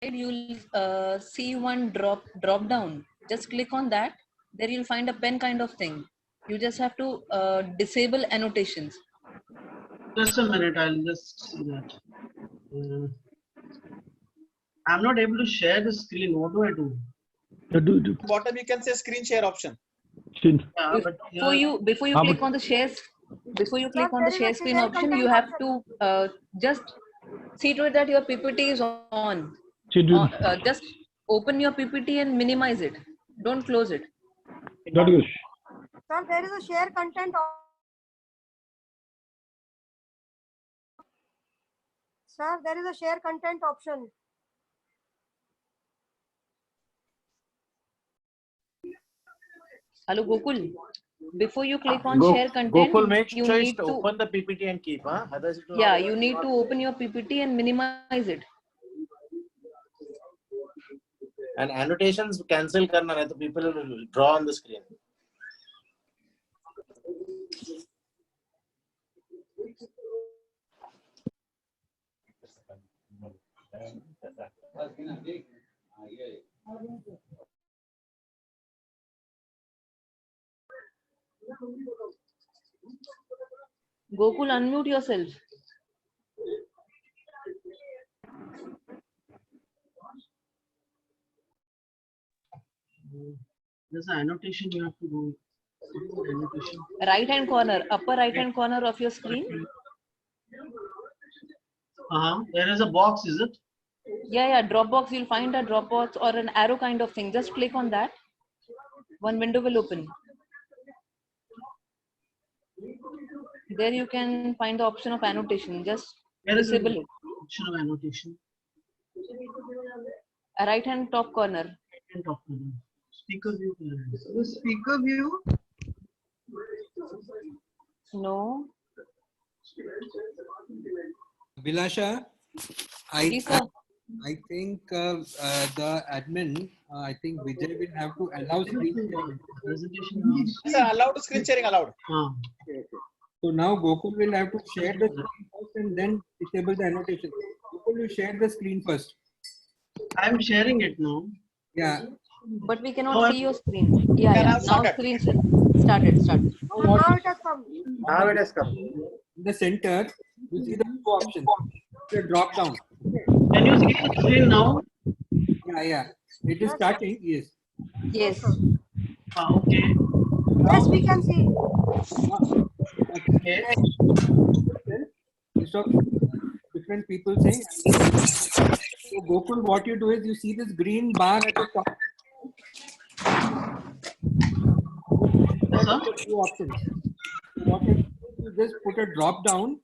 you'll see one drop down. Just click on that. There you'll find a pen kind of thing. You just have to disable annotations. Just a minute, I'll just see that. I'm not able to share the screen. What do I do? Bottom you can say screen share option. Yeah, but Before you click on the shares, before you click on the share screen option, you have to just see to it that your PPT is on. Just open your PPT and minimize it. Don't close it. Sir, there is a share content. Sir, there is a share content option. Hello, Gokul. Before you click on share content, Gokul, make you sure need to open the PPT and keep. Otherwise it will yeah, not you need to open your PPT and minimize it. And annotations cancel karna hai, so people will draw on the screen. Gokul, unmute yourself. there's an annotation you have to do. What is the annotation? Right hand corner, upper right hand corner of your screen. There is a box, is it? Yeah, Dropbox. You'll find a Dropbox or an arrow kind of thing. Just click on that. One window will open. There you can find the option of annotation. Just disable it. Option of annotation. A right hand top corner. And top corner. Speaker view. The speaker view. No. Bilasha, I think the admin, I think Vijay will have to allow screen sharing. Presentation. Sir, allowed screen sharing allowed. So now Gokul will have to share the screen first and then disable the annotation. Gokul will share the screen first. I'm sharing it now. Yeah. But we cannot see your screen. Yeah. Now screen started. Now it has come. Now it has come. In the center, you see the two options. The drop down. Can you see the screen now? Yeah. It is starting. Yes. Yes. Okay. Yes, we can see. Okay. Instead of different people saying. So Gokul, what you do is you see this green bar at the top. Yes, sir. Two options. What you do, you just put a drop down.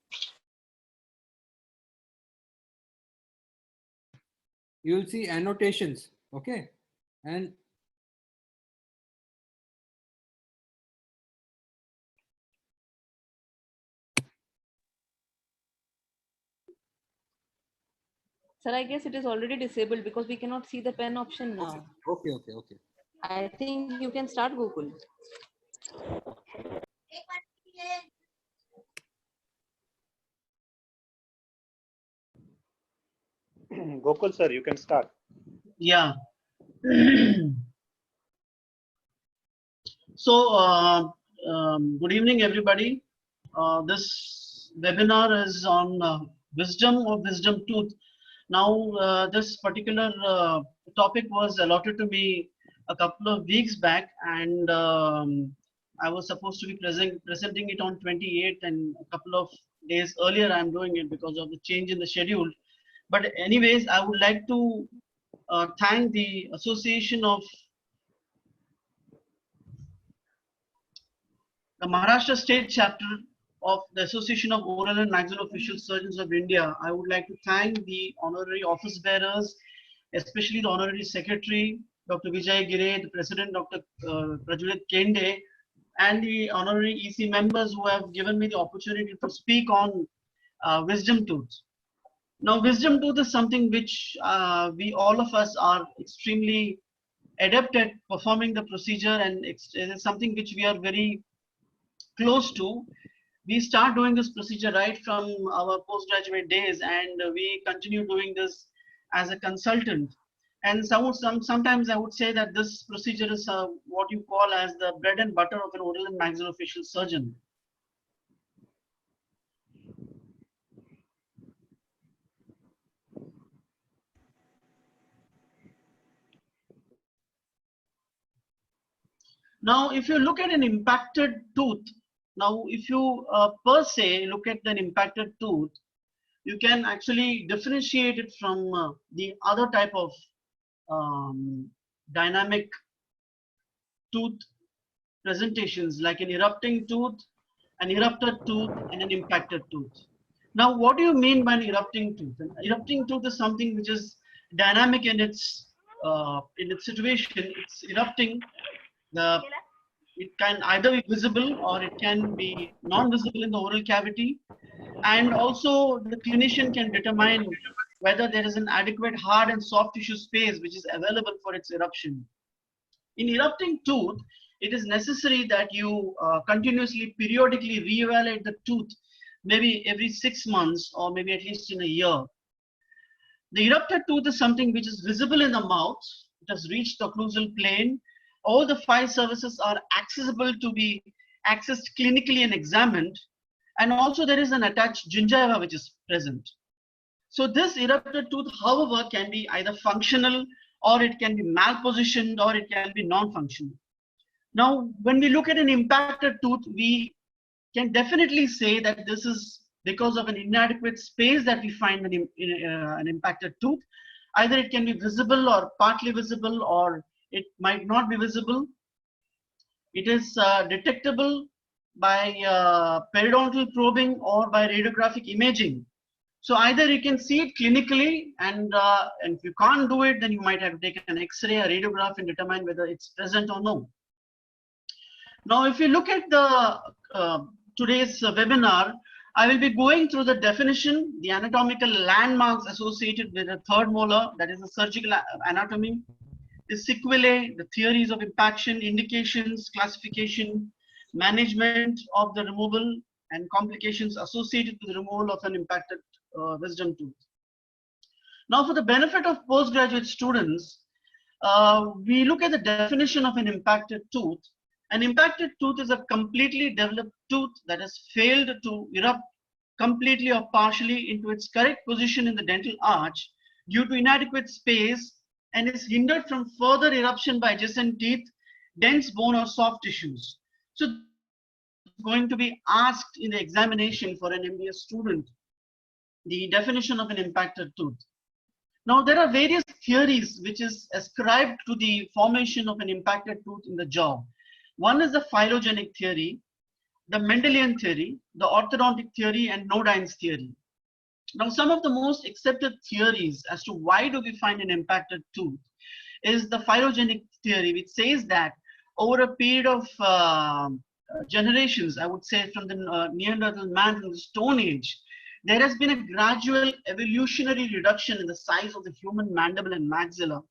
You will see annotations. Okay. And Sir, I guess it is already disabled because we cannot see the pen option now. Okay. I think you can start, Gokul. Gokul sir, you can start. Yeah. So, good evening, everybody. This webinar is on wisdom of wisdom tooth. Now, this particular topic was allotted to me a couple of weeks back, and I was supposed to be presenting it on 28th, and a couple of days earlier I'm doing it because of the change in the schedule. But anyways, I would like to thank the Association of the Maharashtra State Chapter of the Association of Oral and Maxillofacial Surgeons of India. I would like to thank the honorary office bearers, especially the honorary secretary, Dr. Vijay Gire, the president, Dr. Prajulit Kende, and the honorary EC members who have given me the opportunity to speak on wisdom tooth. Now, wisdom tooth is something which we all of us are extremely adept at performing the procedure, and it is something which we are very close to. We start doing this procedure right from our postgraduate days, and we continue doing this as a consultant. And sometimes I would say that this procedure is what you call as the bread and butter of an oral and maxillofacial surgeon. Now, if you look at an impacted tooth, now if you per se look at an impacted tooth, you can actually differentiate it from the other type of dynamic tooth presentations like an erupting tooth, an erupted tooth, and an impacted tooth. Now, what do you mean by an erupting tooth? An erupting tooth is something which is dynamic in its situation. It's erupting. It can either be visible or it can be non-visible in the oral cavity. And also the clinician can determine whether there is an adequate hard and soft tissue space which is available for its eruption. In erupting tooth, it is necessary that you continuously, periodically reevaluate the tooth, maybe every 6 months or maybe at least in a year. The erupted tooth is something which is visible in the mouth. It has reached the occlusal plane. All the 5 surfaces are accessible to be accessed clinically and examined. And also there is an attached gingiva which is present. So this erupted tooth, however, can be either functional or it can be malpositioned or it can be non-functional. Now, when we look at an impacted tooth, we can definitely say that this is because of an inadequate space that we find in an impacted tooth. Either it can be visible or partly visible, or it might not be visible. It is detectable by periodontal probing or by radiographic imaging. So either you can see it clinically, and if you can't do it, then you might have to take an X-ray or radiograph and determine whether it's present or no. Now, if you look at the today's webinar, I will be going through the definition, the anatomical landmarks associated with the third molar, that is the surgical anatomy, the sequelae, the theories of impaction, indications, classification, management of the removal, and complications associated with the removal of an impacted wisdom tooth. Now, for the benefit of postgraduate students, we look at the definition of an impacted tooth. An impacted tooth is a completely developed tooth that has failed to erupt completely or partially into its correct position in the dental arch due to inadequate space and is hindered from further eruption by adjacent teeth, dense bone or soft tissues. So going to be asked in the examination for an MBS student, the definition of an impacted tooth. Now, there are various theories which is ascribed to the formation of an impacted tooth in the jaw. One is the phylogenetic theory, the Mendelian theory, the orthodontic theory, and Nodine's theory. Now, some of the most accepted theories as to why do we find an impacted tooth is the phylogenetic theory, which says that over a period of generations, I would say from the Neanderthal man to the Stone Age, there has been a gradual evolutionary reduction in the size of the human mandible and maxilla.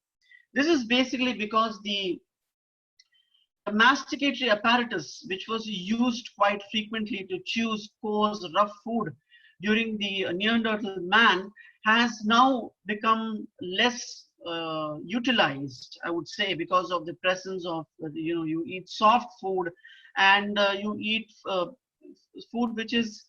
This is basically because the masticatory apparatus, which was used quite frequently to chew coarse, rough food during the Neanderthal man, has now become less utilized, I would say, because of the presence of, you eat soft food and you eat food which is,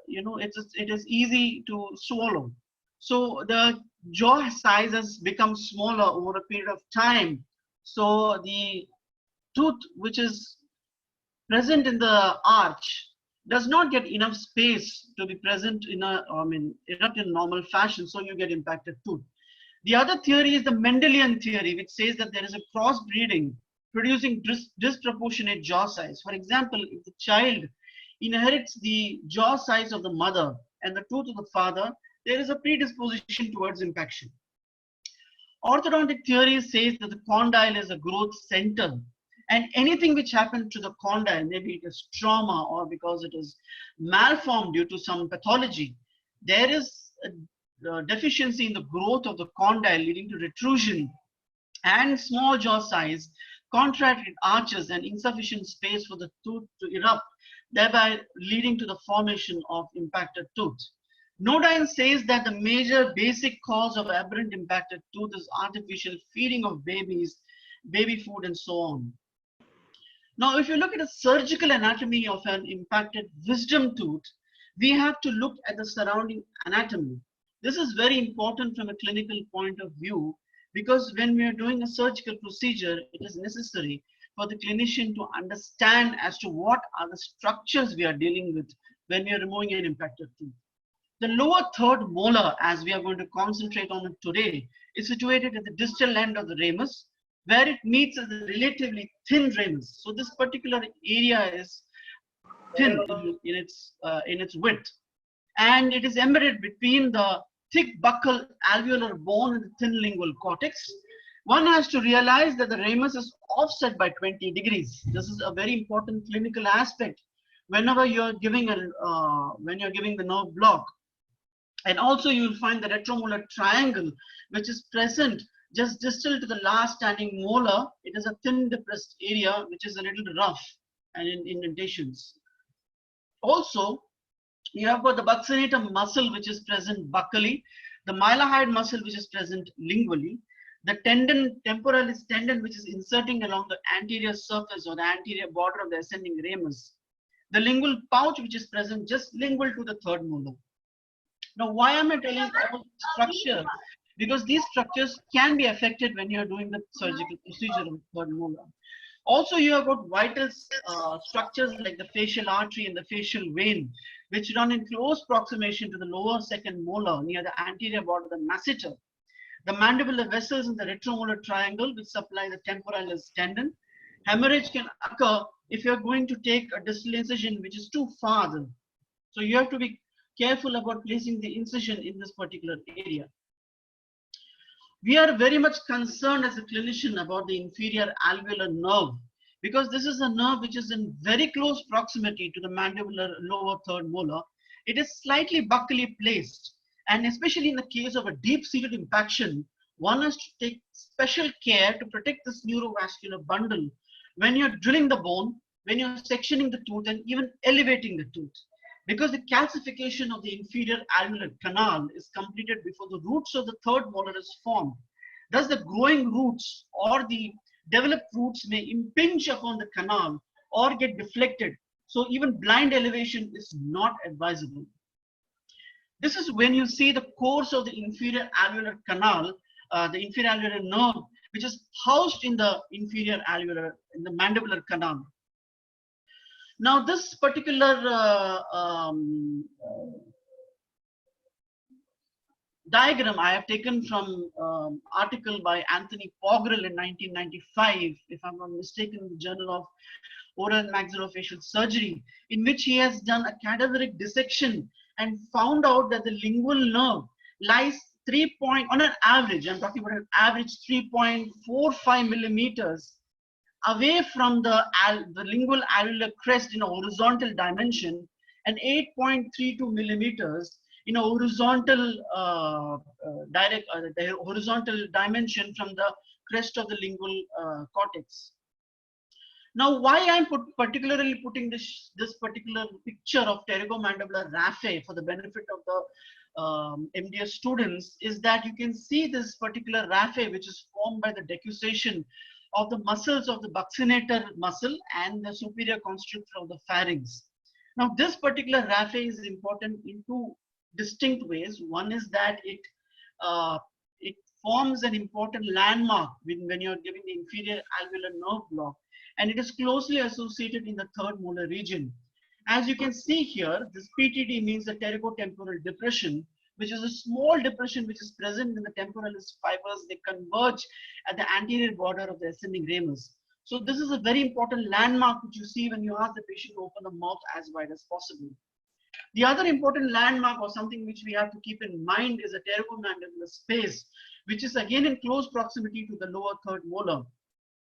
it is easy to swallow. So the jaw size has become smaller over a period of time. So the tooth which is present in the arch does not get enough space to be present in erupt in normal fashion, so you get impacted tooth. The other theory is the Mendelian theory, which says that there is a crossbreeding producing disproportionate jaw size. For example, if the child inherits the jaw size of the mother and the tooth of the father, there is a predisposition towards impaction. Orthodontic theory says that the condyle is a growth center, and anything which happens to the condyle, maybe it is trauma or because it is malformed due to some pathology, there is a deficiency in the growth of the condyle leading to retrusion and small jaw size, contracted arches, and insufficient space for the tooth to erupt, thereby leading to the formation of impacted tooth. Nodine says that the major basic cause of aberrant impacted tooth is artificial feeding of babies, baby food, and so on. Now, if you look at a surgical anatomy of an impacted wisdom tooth, we have to look at the surrounding anatomy. This is very important from a clinical point of view, because when we are doing a surgical procedure, it is necessary for the clinician to understand as to what are the structures we are dealing with when we are removing an impacted tooth. The lower third molar, as we are going to concentrate on it today, is situated at the distal end of the ramus, where it meets as a relatively thin ramus. So this particular area is thin in its width, and it is embedded between the thick buccal alveolar bone and the thin lingual cortex. One has to realize that the ramus is offset by 20 degrees. This is a very important clinical aspect whenever you're giving the nerve block. And also you will find the retromolar triangle, which is present just distal to the last standing molar. It is a thin depressed area, which is a little rough and in indentations. Also, you have got the buccinator muscle, which is present buccally, the mylohyoid muscle, which is present lingually, the tendon, temporalis tendon, which is inserting along the anterior surface or the anterior border of the ascending ramus, the lingual pouch, which is present just lingual to the third molar. Now, why am I telling about structure? Because these structures can be affected when you are doing the surgical procedure of third molar. Also, you have got vital structures like the facial artery and the facial vein, which run in close proximation to the lower second molar near the anterior border of the masseter. The mandibular vessels in the retromolar triangle, which supply the temporalis tendon. Hemorrhage can occur if you are going to take a distal incision which is too far. So you have to be careful about placing the incision in this particular area. We are very much concerned as a clinician about the inferior alveolar nerve, because this is a nerve which is in very close proximity to the mandibular lower third molar. It is slightly buccally placed, and especially in the case of a deep-seated impaction, one has to take special care to protect this neurovascular bundle when you're drilling the bone, when you're sectioning the tooth, and even elevating the tooth. Because the calcification of the inferior alveolar canal is completed before the roots of the third molar is formed. Thus, the growing roots or the developed roots may impinge upon the canal or get deflected. So even blind elevation is not advisable. This is when you see the course of the inferior alveolar canal, the inferior alveolar nerve, which is housed in the inferior alveolar, in the mandibular canal. Now, this particular diagram I have taken from article by Anthony Pogrel in 1995, if I'm not mistaken, in the Journal of Oral and Maxillofacial Surgery, in which he has done a cadaveric dissection and found out that the lingual nerve lies on an average, I'm talking about an average 3.45 millimeters away from the lingual alveolar crest in a horizontal dimension, and 8.32 millimeters in a horizontal horizontal dimension from the crest of the lingual cortex. Now, why I'm particularly putting this particular picture of pterygomandibular raphe for the benefit of the MDS students is that you can see this particular raphe, which is formed by the decussation of the muscles of the buccinator muscle and the superior constrictor of the pharynx. Now, this particular raphe is important in two distinct ways. One is that it forms an important landmark when you're giving the inferior alveolar nerve block, and it is closely associated in the third molar region. As you can see here, this PTD means the pterygotemporal depression, which is a small depression which is present in the temporalis fibers. They converge at the anterior border of the ascending ramus. So this is a very important landmark which you see when you ask the patient to open the mouth as wide as possible. The other important landmark, or something which we have to keep in mind, is a pterygomandibular space, which is again in close proximity to the lower third molar.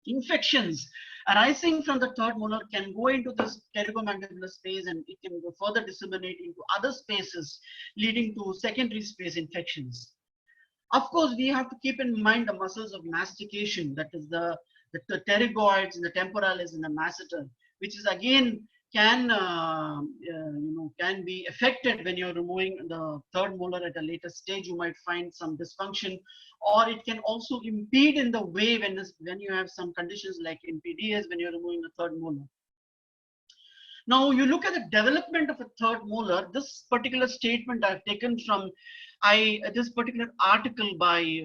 Infections arising from the third molar can go into this pterygomandibular space, and it can go further disseminate into other spaces, leading to secondary space infections. Of course, we have to keep in mind the muscles of mastication, that is the pterygoids and the temporalis and the masseter, which is again can be affected when you're removing the third molar at a later stage. You might find some dysfunction, or it can also impede in the way when you have some conditions like NPDS when you're removing a third molar. Now you look at the development of a third molar. This particular statement I've taken from this particular article by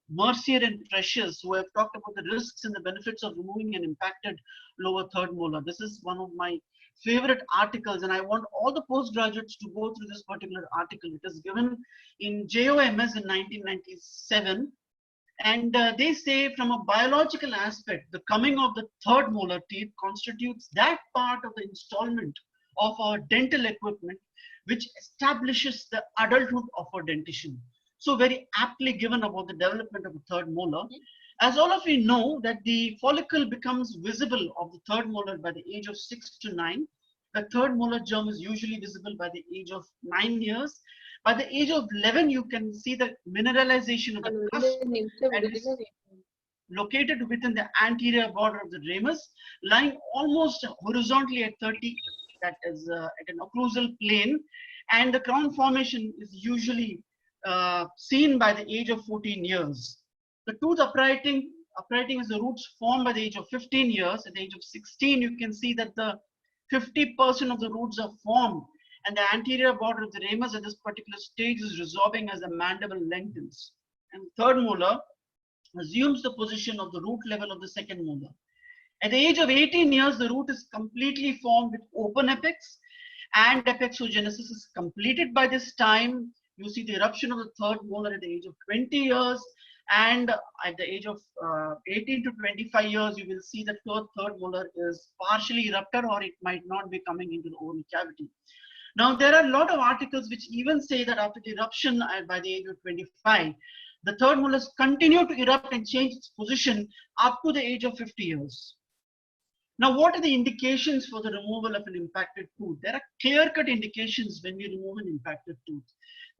Mercier and Precious, who have talked about the risks and the benefits of removing an impacted lower third molar. This is one of my favorite articles, and I want all the postgraduates to go through this particular article. It is given in JOMS in 1997. And they say from a biological aspect, the coming of the third molar teeth constitutes that part of the installment of our dental equipment which establishes the adulthood of our dentition. So very aptly given about the development of the third molar. As all of you know that the follicle becomes visible of the third molar by the age of 6 to 9. The third molar germ is usually visible by the age of 9 years. By the age of 11, you can see the mineralization of the cusp, and it is located within the anterior border of the ramus, lying almost horizontally at 30, that is at an occlusal plane, and the crown formation is usually seen by the age of 14 years. The tooth uprighting is the roots formed by the age of 15 years. At the age of 16, you can see that the 50% of the roots are formed, and the anterior border of the ramus at this particular stage is resorbing as the mandible lengthens. And the third molar assumes the position of the root level of the second molar. At the age of 18 years, the root is completely formed with open apex, and apexogenesis is completed by this time. You see the eruption of the third molar at the age of 20 years, and at the age of 18 to 25 years, you will see that third molar is partially erupted, or it might not be coming into the oral cavity. Now, there are a lot of articles which even say that after the eruption by the age of 25, the third molars continue to erupt and change its position up to the age of 50 years. Now, what are the indications for the removal of an impacted tooth? There are clear-cut indications when we remove an impacted tooth.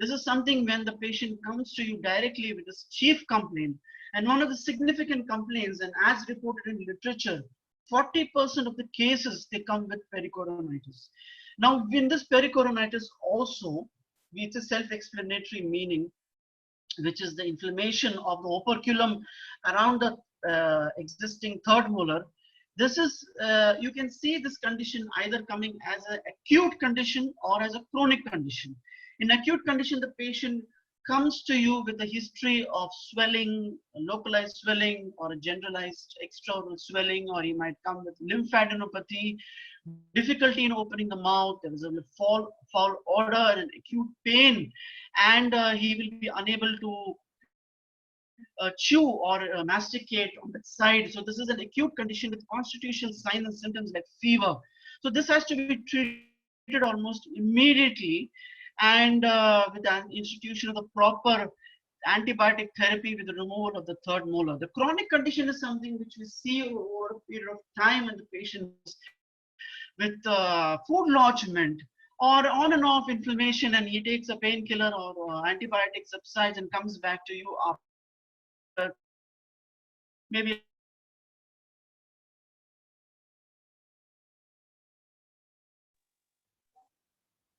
This is something when the patient comes to you directly with his chief complaint. And one of the significant complaints, and as reported in literature, 40% of the cases, they come with pericoronitis. Now, in this pericoronitis also, it's a self-explanatory meaning, which is the inflammation of the operculum around the existing third molar. This is, you can see this condition either coming as an acute condition or as a chronic condition. In acute condition, the patient comes to you with a history of swelling, localized swelling, or a generalized extraoral swelling, or he might come with lymphadenopathy, difficulty in opening the mouth, there is a foul odor and acute pain, and he will be unable to chew or masticate on the side. So this is an acute condition with constitutional signs and symptoms like fever. So this has to be treated almost immediately, and with the institution of the proper antibiotic therapy with the removal of the third molar. The chronic condition is something which we see over a period of time in the patients with food lodgement or on and off inflammation, and he takes a painkiller or antibiotic subsides and comes back to you after maybe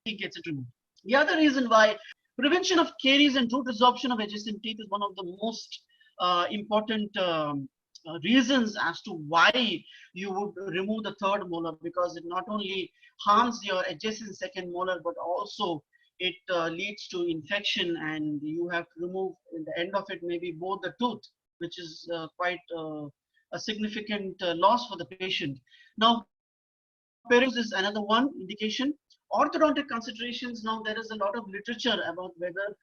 he gets it removed. The other reason why prevention of caries and root resorption of adjacent teeth is one of the most important reasons as to why you would remove the third molar, because it not only harms your adjacent second molar, but also it leads to infection, and you have to remove in the end of it maybe both the tooth, which is quite a significant loss for the patient. Now, perios is another one indication. Orthodontic considerations, now there is a lot of literature about whether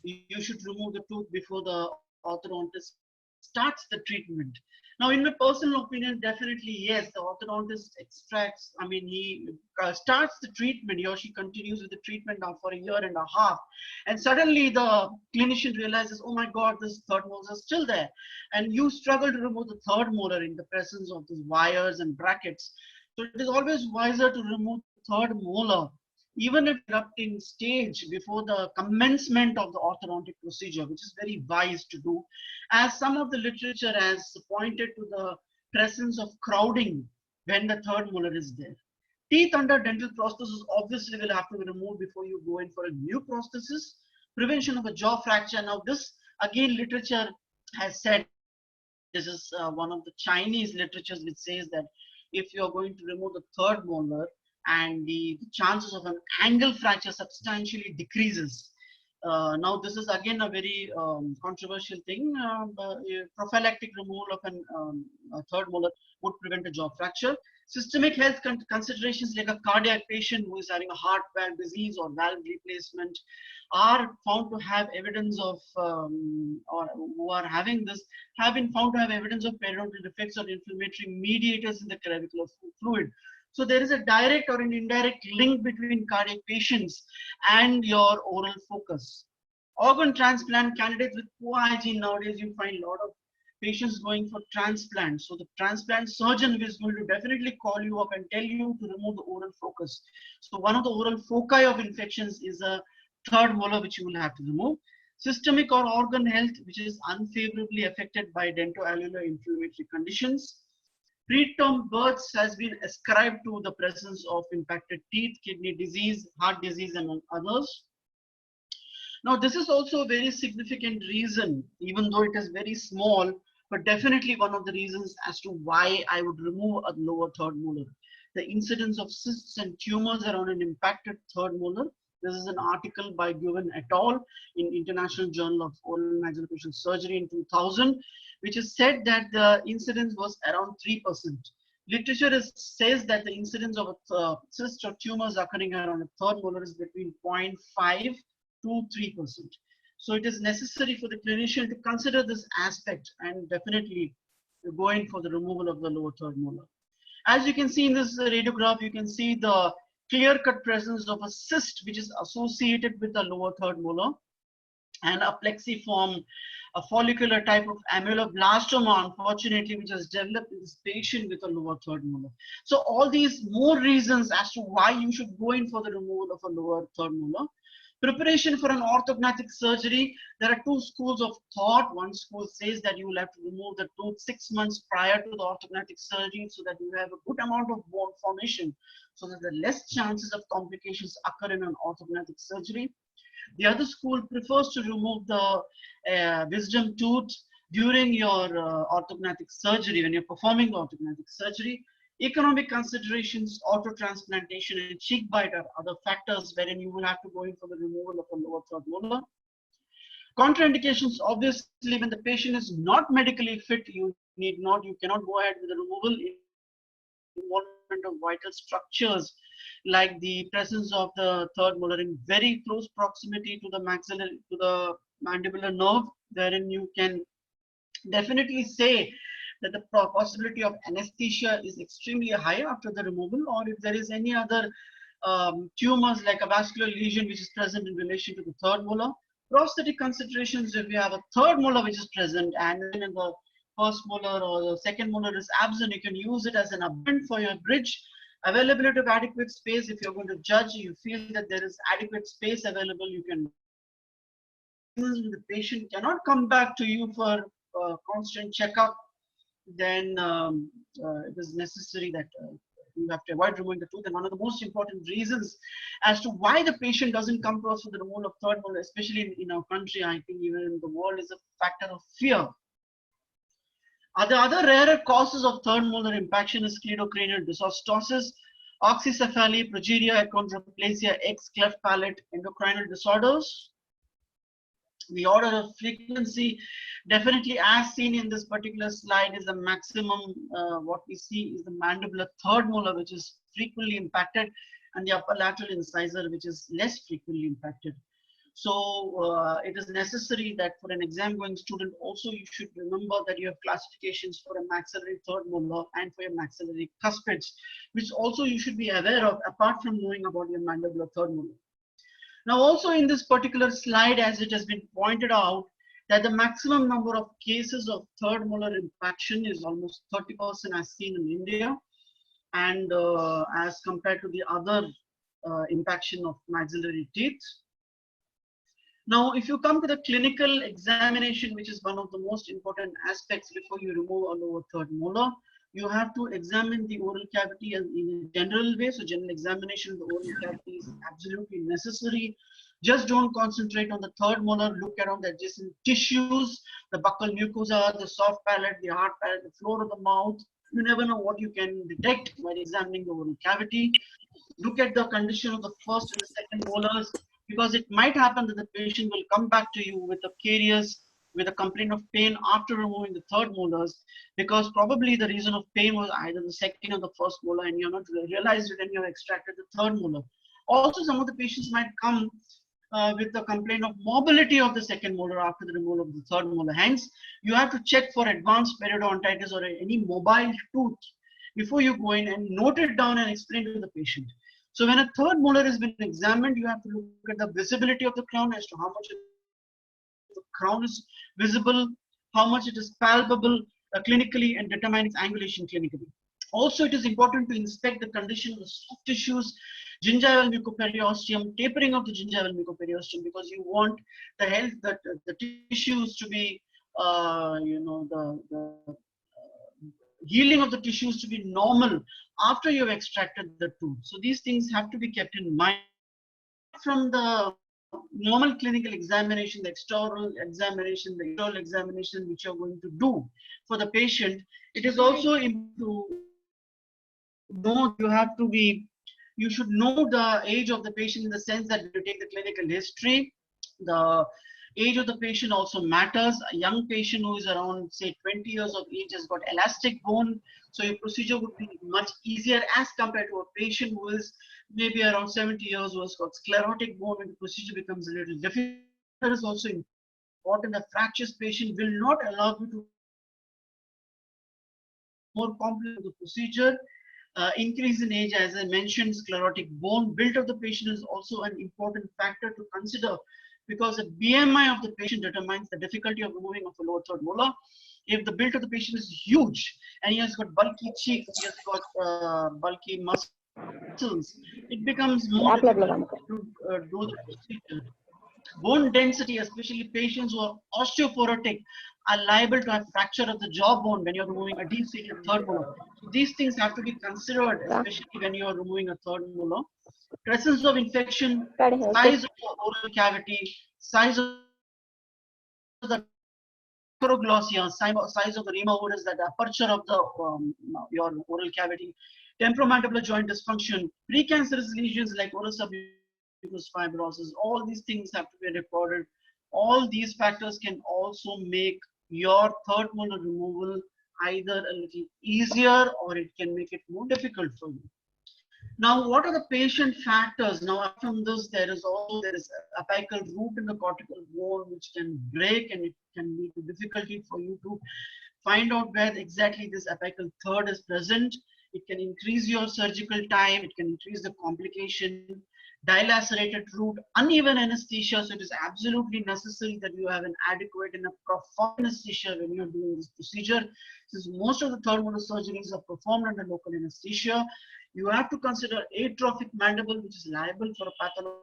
you should remove the tooth before the orthodontist starts the treatment. Now, in my personal opinion, definitely yes, the orthodontist extracts, I mean, he starts the treatment, he or she continues with the treatment now for a year and a half. And suddenly the clinician realizes, oh my God, this third molar is still there. And you struggle to remove the third molar in the presence of these wires and brackets. So it is always wiser to remove the third molar, even if erupting stage, before the commencement of the orthodontic procedure, which is very wise to do, as some of the literature has pointed to the presence of crowding when the third molar is there. Teeth under dental prosthesis obviously will have to be removed before you go in for a new prosthesis. Prevention of a jaw fracture. Now this again literature has said, this is one of the Chinese literatures which says that if you are going to remove the third molar, and the chances of an angle fracture substantially decreases. Now this is again a very controversial thing. Prophylactic removal of a third molar would prevent a jaw fracture. Systemic health considerations like a cardiac patient who is having a heart valve disease or valve replacement are found to have evidence of, or who are having this, have been found to have evidence of periodontal defects or inflammatory mediators in the clavicular fluid. So there is a direct or an indirect link between cardiac patients and your oral focus. Organ transplant candidates with poor hygiene, nowadays you find a lot of patients going for transplant. So the transplant surgeon is going to definitely call you up and tell you to remove the oral focus. So one of the oral foci of infections is a third molar which you will have to remove. Systemic or organ health which is unfavorably affected by dentoalveolar inflammatory conditions. Preterm births has been ascribed to the presence of impacted teeth, kidney disease, heart disease, among others. Now, this is also a very significant reason, even though it is very small, but definitely one of the reasons as to why I would remove a lower third molar. The incidence of cysts and tumors around an impacted third molar. This is an article by Guven et al. In International Journal of Oral and Maxillofacial Surgery in 2000, which has said that the incidence was around 3%. Literature says that the incidence of cysts or tumors occurring around a third molar is between 0.5 to 3%. So it is necessary for the clinician to consider this aspect and definitely go in for the removal of the lower third molar. As you can see in this radiograph, you can see the clear-cut presence of a cyst which is associated with the lower third molar, and a plexiform, a follicular type of ameloblastoma, unfortunately, which has developed in this patient with a lower third molar. So all these more reasons as to why you should go in for the removal of a lower third molar. Preparation for an orthognathic surgery, there are two schools of thought. One school says that you will have to remove the tooth 6 months prior to the orthognathic surgery so that you have a good amount of bone formation, so that the less chances of complications occur in an orthognathic surgery. The other school prefers to remove the wisdom tooth during your orthognathic surgery, when you're performing the orthognathic surgery. Economic considerations, auto-transplantation and cheek bite are other factors wherein you will have to go in for the removal of a lower third molar. Contraindications, obviously, when the patient is not medically fit, you cannot go ahead with the removal. Involvement of vital structures like the presence of the third molar in very close proximity to the maxillary, to the mandibular nerve, wherein you can definitely say that the possibility of anesthesia is extremely high after the removal, or if there is any other tumors like a vascular lesion which is present in relation to the third molar. Prosthetic considerations, if you have a third molar which is present and then in the first molar or the second molar is absent, you can use it as an abutment for your bridge. Availability of adequate space, if you're going to judge, you feel that there is adequate space available, you can. The patient cannot come back to you for constant checkup, then it is necessary that you have to avoid removing the tooth. And one of the most important reasons as to why the patient doesn't come to us for the removal of third molar, especially in our country, I think even in the world, is a factor of fear. Other rarer causes of third molar impaction is cleidocranial dysostosis, oxycephaly, progeria, achondroplasia, X, cleft palate, endocrinal disorders. The order of frequency, definitely as seen in this particular slide, is the maximum. What we see is the mandibular third molar, which is frequently impacted, and the upper lateral incisor, which is less frequently impacted. So it is necessary that for an exam going student also you should remember that you have classifications for a maxillary third molar and for your maxillary cuspids, which also you should be aware of apart from knowing about your mandibular third molar. Now also in this particular slide, as it has been pointed out, that the maximum number of cases of third molar impaction is almost 30% as seen in India, and as compared to the other impaction of maxillary teeth. Now, if you come to the clinical examination, which is one of the most important aspects before you remove a lower third molar, you have to examine the oral cavity in a general way. So general examination of the oral cavity is absolutely necessary. Just don't concentrate on the third molar. Look around the adjacent tissues, the buccal mucosa, the soft palate, the hard palate, the floor of the mouth. You never know what you can detect while examining the oral cavity. Look at the condition of the first and the second molars, because it might happen that the patient will come back to you with a caries, with a complaint of pain after removing the third molars, because probably the reason of pain was either the second or the first molar, and you're not realized it and you have extracted the third molar. Also, some of the patients might come with the complaint of mobility of the second molar after the removal of the third molar. Hence, you have to check for advanced periodontitis or any mobile tooth before you go in and note it down and explain to the patient. So when a third molar has been examined, you have to look at the visibility of the crown as to how much the crown is visible, how much it is palpable clinically, and determine its angulation clinically. Also, it is important to inspect the condition of the soft tissues, gingival mucoperiosteum, tapering of the gingival mucoperiosteum, because you want the health, the tissues to be, the healing of the tissues to be normal after you have extracted the tooth. So these things have to be kept in mind. From the normal clinical examination, the external examination, the internal examination which you're going to do for the patient, it is also important to know you should know the age of the patient, in the sense that you take the clinical history. The age of the patient also matters. A young patient who is around, say, 20 years of age has got elastic bone, so your procedure would be much easier as compared to a patient who is maybe around 70 years who has got sclerotic bone, and the procedure becomes a little difficult. It is also important that fractious patient will not allow you to more complex the procedure. Increase in age, as I mentioned, sclerotic bone build of the patient is also an important factor to consider, because the BMI of the patient determines the difficulty of removing of a lower third molar. If the build of the patient is huge and he has got bulky cheeks, he has got bulky muscles, it becomes more difficult to do the procedure. Bone density, especially patients who are osteoporotic, are liable to have fracture of the jawbone when you're removing a deep-seated third molar. So these things have to be considered, especially when you're removing a third molar. Presence of infection, size of the oral cavity, size of the microglossia, size of the rima oris, that aperture of the your oral cavity, temporomandibular joint dysfunction, precancerous lesions like oral submucous fibrosis. All these things have to be recorded. All these factors can also make your third molar removal either a little easier or it can make it more difficult for you. Now, what are the patient factors? Now, from this, there is apical root in the cortical bone which can break, and it can lead to difficulty for you to find out where exactly this apical third is present. It can increase your surgical time. It can increase the complication. Dilacerated root, uneven anesthesia. So it is absolutely necessary that you have an adequate and a profound anesthesia when you're doing this procedure. Since most of the third molar surgeries are performed under local anesthesia, you have to consider atrophic mandible, which is liable for a pathology,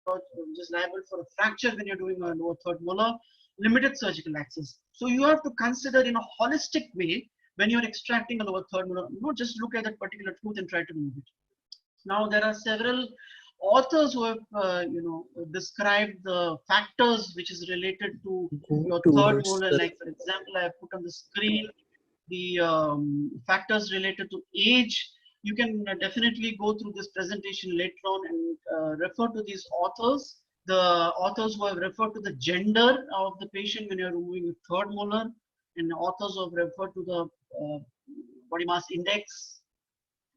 which is liable for a fracture when you're doing a lower third molar, limited surgical access. So you have to consider in a holistic way when you're extracting a lower third molar, not just look at that particular tooth and try to remove it. Now, there are several authors who have described the factors which is related to your third molar. Like, for example, I have put on the screen the factors related to age. You can definitely go through this presentation later on and refer to these authors. The authors who have referred to the gender of the patient when you're removing a third molar, and the authors who have referred to the body mass index,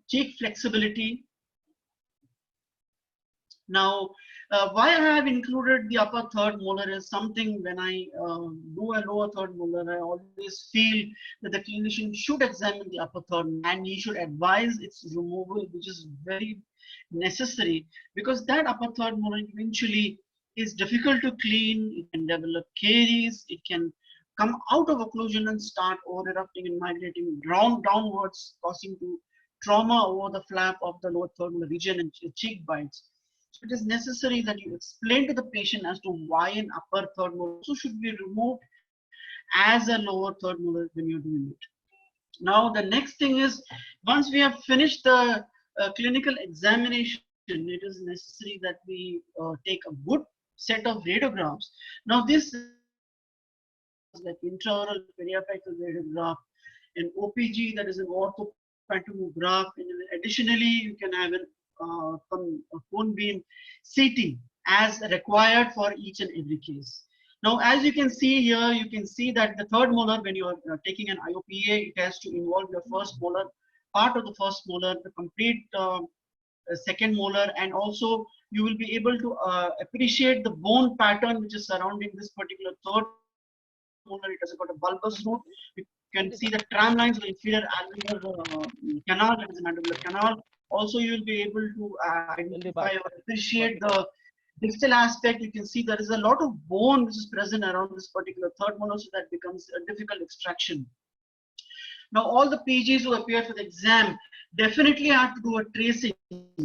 cheek flexibility. Now, why I have included the upper third molar is something when I do a lower third molar, I always feel that the clinician should examine the upper third and he should advise its removal, which is very necessary, because that upper third molar eventually is difficult to clean. It can develop caries. It can come out of occlusion and start over erupting and migrating downwards, causing trauma over the flap of the lower third molar region and cheek bites. So it is necessary that you explain to the patient as to why an upper third molar also should be removed as a lower third molar when you're doing it. Now, the next thing is, once we have finished the clinical examination, it is necessary that we take a good set of radiographs. Now, this like intraoral periapical radiograph, an OPG, that is an orthopantomograph, and additionally you can have a cone beam CT as required for each and every case. Now, as you can see here, you can see that the third molar, when you are taking an IOPA, it has to involve your first molar, part of the first molar, the complete second molar, and also you will be able to appreciate the bone pattern which is surrounding this particular third molar. It has got a bulbous root. You can see the tram lines of the inferior alveolar canal, that is the mandibular canal. Also, you will be able to identify or appreciate the distal aspect. You can see there is a lot of bone which is present around this particular third molar, so that becomes a difficult extraction. Now, all the PGs who appear for the exam definitely have to do a tracing.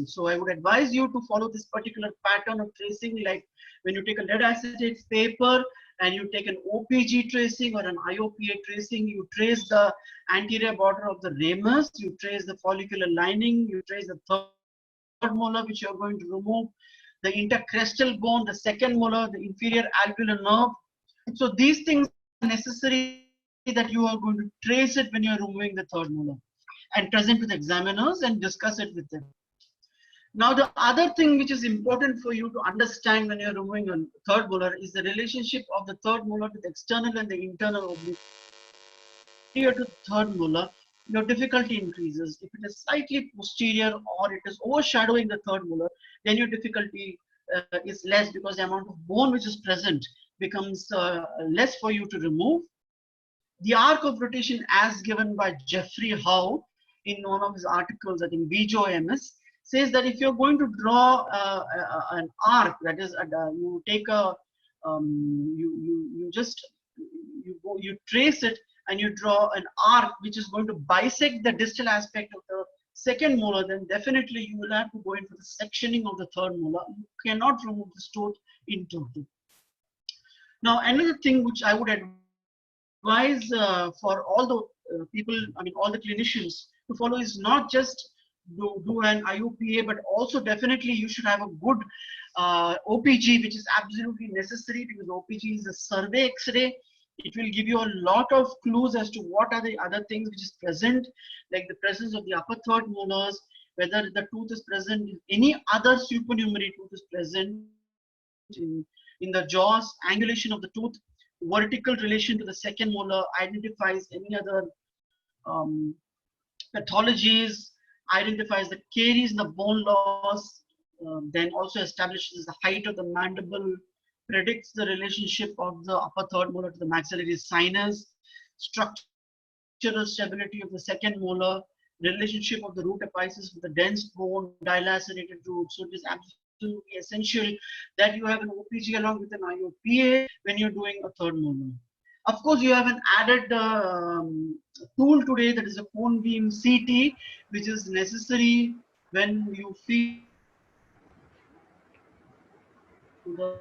So I would advise you to follow this particular pattern of tracing, like when you take a lead acetate paper and you take an OPG tracing or an IOPA tracing, you trace the anterior border of the ramus, you trace the follicular lining, you trace the third molar which you are going to remove, the intercrestal bone, the second molar, the inferior alveolar nerve. So these things are necessary that you are going to trace it when you are removing the third molar and present to the examiners and discuss it with them. Now, the other thing which is important for you to understand when you are removing a third molar is the relationship of the third molar to the external and the internal oblique. Posterior to the third molar, your difficulty increases. If it is slightly posterior or it is overshadowing the third molar, then your difficulty is less, because the amount of bone which is present becomes less for you to remove. The arc of rotation, as given by Jeffrey Howe in one of his articles, I think VJOMS, says that if you're going to draw an arc, that is, you take a, you trace it and you draw an arc which is going to bisect the distal aspect of the second molar, then definitely you will have to go in for the sectioning of the third molar. You cannot remove this tooth in total. Now, another thing which I would advise for all the people, I mean all the clinicians to follow is not just do an IOPA, but also definitely you should have a good OPG, which is absolutely necessary, because OPG is a survey X-ray. It will give you a lot of clues as to what are the other things which is present, like the presence of the upper third molars, whether the tooth is present, any other supernumerary tooth is present in the jaws, angulation of the tooth, vertical relation to the second molar, identifies any other pathologies, identifies the caries in the bone loss, then also establishes the height of the mandible, predicts the relationship of the upper third molar to the maxillary sinus, structural stability of the second molar, relationship of the root apices with the dense bone, dilacerated root. So it is absolutely essential that you have an OPG along with an IOPA when you're doing a third molar. Of course, you have an added tool today, that is a cone beam CT, which is necessary when you feel the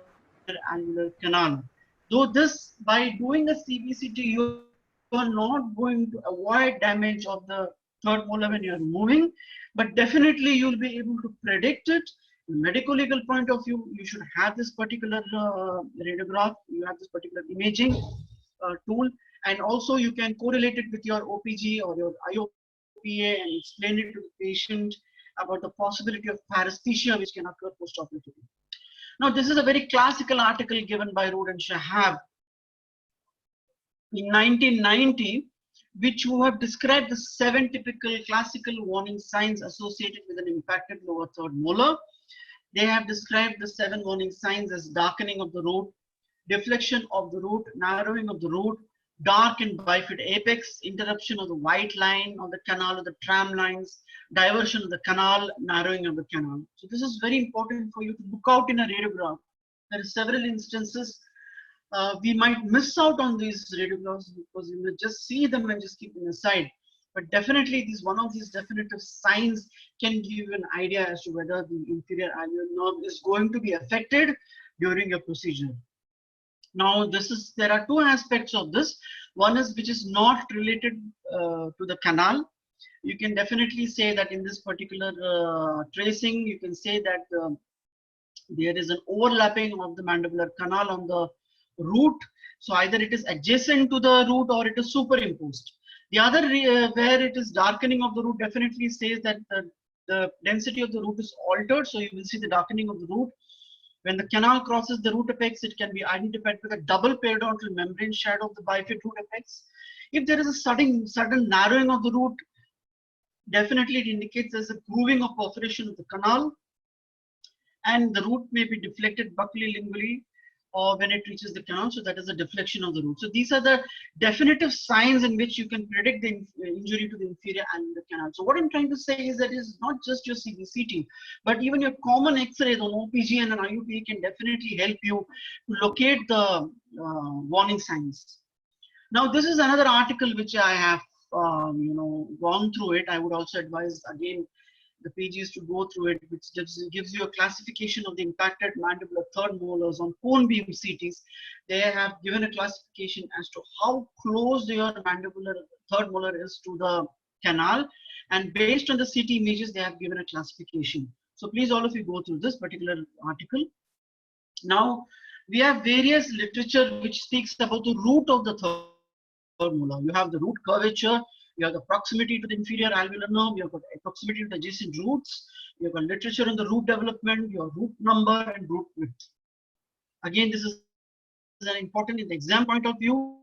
angular canal. Though this, by doing a CBCT, you are not going to avoid damage of the third molar when you are moving, but definitely you will be able to predict it. From a medical legal point of view, you should have this particular radiograph, you have this particular imaging tool, and also you can correlate it with your OPG or your IOPA and explain it to the patient about the possibility of paresthesia which can occur post-operatively. Now, this is a very classical article given by Rood and Shahab in 1990, which who have described the 7 typical classical warning signs associated with an impacted lower third molar. They have described the 7 warning signs as darkening of the root, deflection of the root, narrowing of the root, dark and bifid apex, interruption of the white line of the canal or the tram lines, diversion of the canal, narrowing of the canal. So this is very important for you to look out in a radiograph. There are several instances we might miss out on these radiographs because you may just see them and just keep them aside. But definitely one of these definitive signs can give you an idea as to whether the inferior alveolar nerve is going to be affected during your procedure. Now, there are two aspects of this. One is which is not related to the canal. You can definitely say that in this particular tracing, you can say that there is an overlapping of the mandibular canal on the root. So either it is adjacent to the root or it is superimposed. The other where it is darkening of the root definitely says that the density of the root is altered. So you will see the darkening of the root. When the canal crosses the root apex, it can be identified with a double periodontal membrane shadow of the bifid root apex. If there is a sudden narrowing of the root, definitely it indicates there's a grooving of perforation of the canal, and the root may be deflected buccally lingually or when it reaches the canal. So that is a deflection of the root. So these are the definitive signs in which you can predict the injury to the inferior annular canal. So what I'm trying to say is that it's not just your CBCT, but even your common X-rays on OPG and an IUP can definitely help you to locate the warning signs. Now, this is another article which I have gone through it. I would also advise again the PGs to go through it, which gives you a classification of the impacted mandibular third molars on cone beam CTs. They have given a classification as to how close your mandibular third molar is to the canal, and based on the CT images, they have given a classification. So please, all of you, go through this particular article. Now, we have various literature which speaks about the root of the third molar. You have the root curvature, you have the proximity to the inferior alveolar nerve, you have got proximity to the adjacent roots, you have got literature on the root development, your root number and root width. Again, this is important in the exam point of view.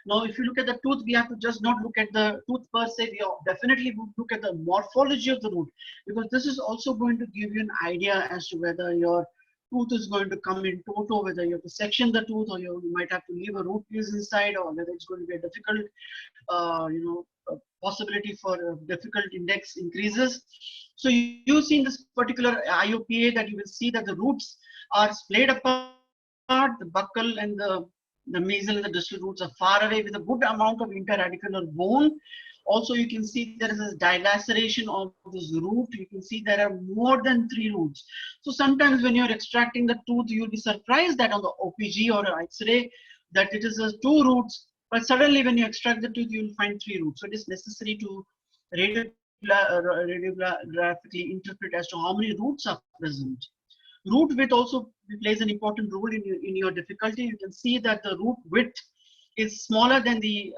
Now, if you look at the tooth, we have to just not look at the tooth per se, we definitely look at the morphology of the root, because this is also going to give you an idea as to whether your tooth is going to come in toto, whether you have to section the tooth or you might have to leave a root piece inside, or whether it's going to be a difficult, possibility for difficult index increases. So you see in this particular IOPA that you will see that the roots are splayed apart, the buccal and the mesial and the distal roots are far away with a good amount of interradicular bone. Also, you can see there is a dilaceration of this root. You can see there are more than 3 roots. So sometimes when you're extracting the tooth, you'll be surprised that on the OPG or X-ray that it is 2 roots, but suddenly when you extract the tooth, you'll find 3 roots. So it is necessary to radiographically interpret as to how many roots are present. Root width also plays an important role in your difficulty. You can see that the root width is smaller than the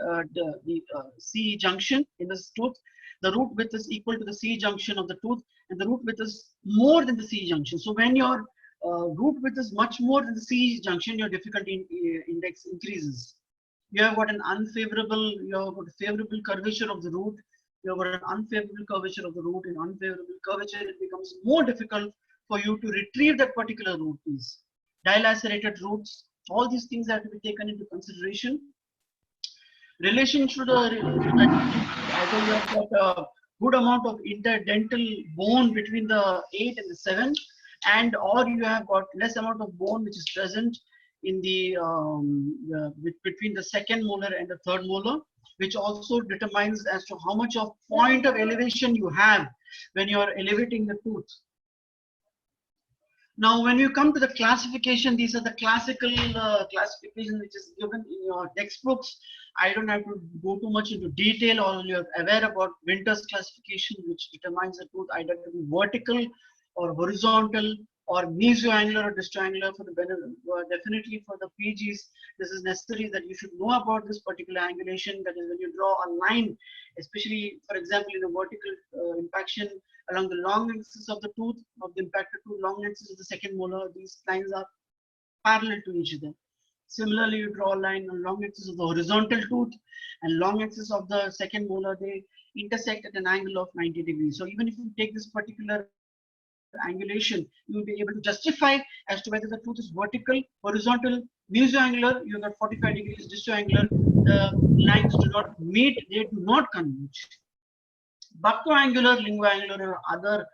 CE junction in this tooth. The root width is equal to the CE junction of the tooth, and the root width is more than the CE junction. So when your root width is much more than the CE junction, your difficulty index increases. You have got an unfavorable, you have got a favorable curvature of the root, you have got an unfavorable curvature of the root. In unfavorable curvature, it becomes more difficult for you to retrieve that particular root piece. Dilacerated roots, all these things have to be taken into consideration. Relation to the, either you have got a good amount of interdental bone between the 8 and the 7, and or you have got less amount of bone which is present in the between the second molar and the third molar, which also determines as to how much of point of elevation you have when you are elevating the tooth. Now, when you come to the classification, these are the classical classification which is given in your textbooks. I don't have to go too much into detail, or you're aware about Winter's classification, which determines the tooth either to be vertical or horizontal or mesioangular or distoangular. For the definitely for the PGs, this is necessary that you should know about this particular angulation. That is, when you draw a line, especially for example in the vertical impaction along the long axis of the tooth of the impacted tooth, long axis of the second molar, these lines are parallel to each other. Similarly, you draw a line on long axis of the horizontal tooth and long axis of the second molar, they intersect at an angle of 90 degrees. So even if you take this particular angulation, you will be able to justify as to whether the tooth is vertical, horizontal, mesioangular, you got 45 degrees, distoangular, the lines do not meet, they do not converge. Buccoangular, linguangular, or other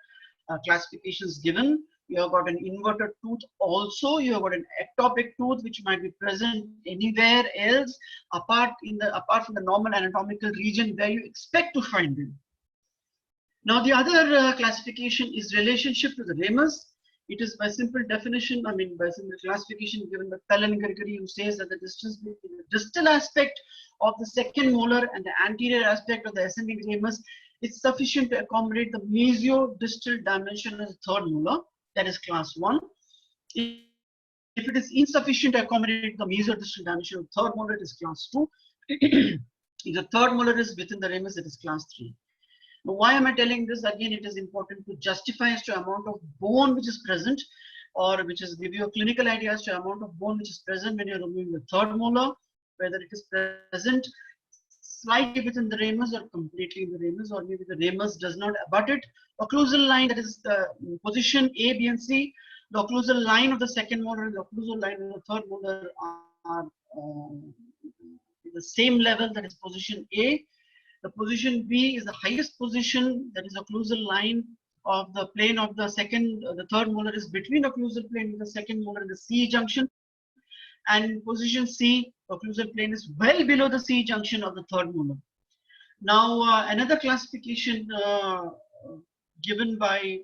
classifications given. You have got an inverted tooth also. You have got an ectopic tooth which might be present anywhere else apart from the normal anatomical region where you expect to find them. Now the other classification is relationship to the ramus. It is by simple definition, I mean by simple classification given by Pellin Gregory, who says that the distance between the distal aspect of the second molar and the anterior aspect of the ascending ramus is sufficient to accommodate the mesodistal dimension of the third molar, that is class 1. If it is insufficient to accommodate the mesodistal dimension of the third molar, it is class 2. If the third molar is within the ramus, it is class 3. Now, why am I telling this? Again, it is important to justify as to amount of bone which is present, or which is give you a clinical idea as to amount of bone which is present when you're removing the third molar, whether it is present slightly within the ramus or completely in the ramus, or maybe the ramus does not abut it. Occlusal line, that is the position A, B, and C. The occlusal line of the second molar and the occlusal line of the third molar are the same level, that is position A. The position B is the highest position, that is occlusal line of the plane of the third molar is between occlusal plane of the second molar and the C junction. And in position C, occlusal plane is well below the C junction of the third molar. Now, another classification given by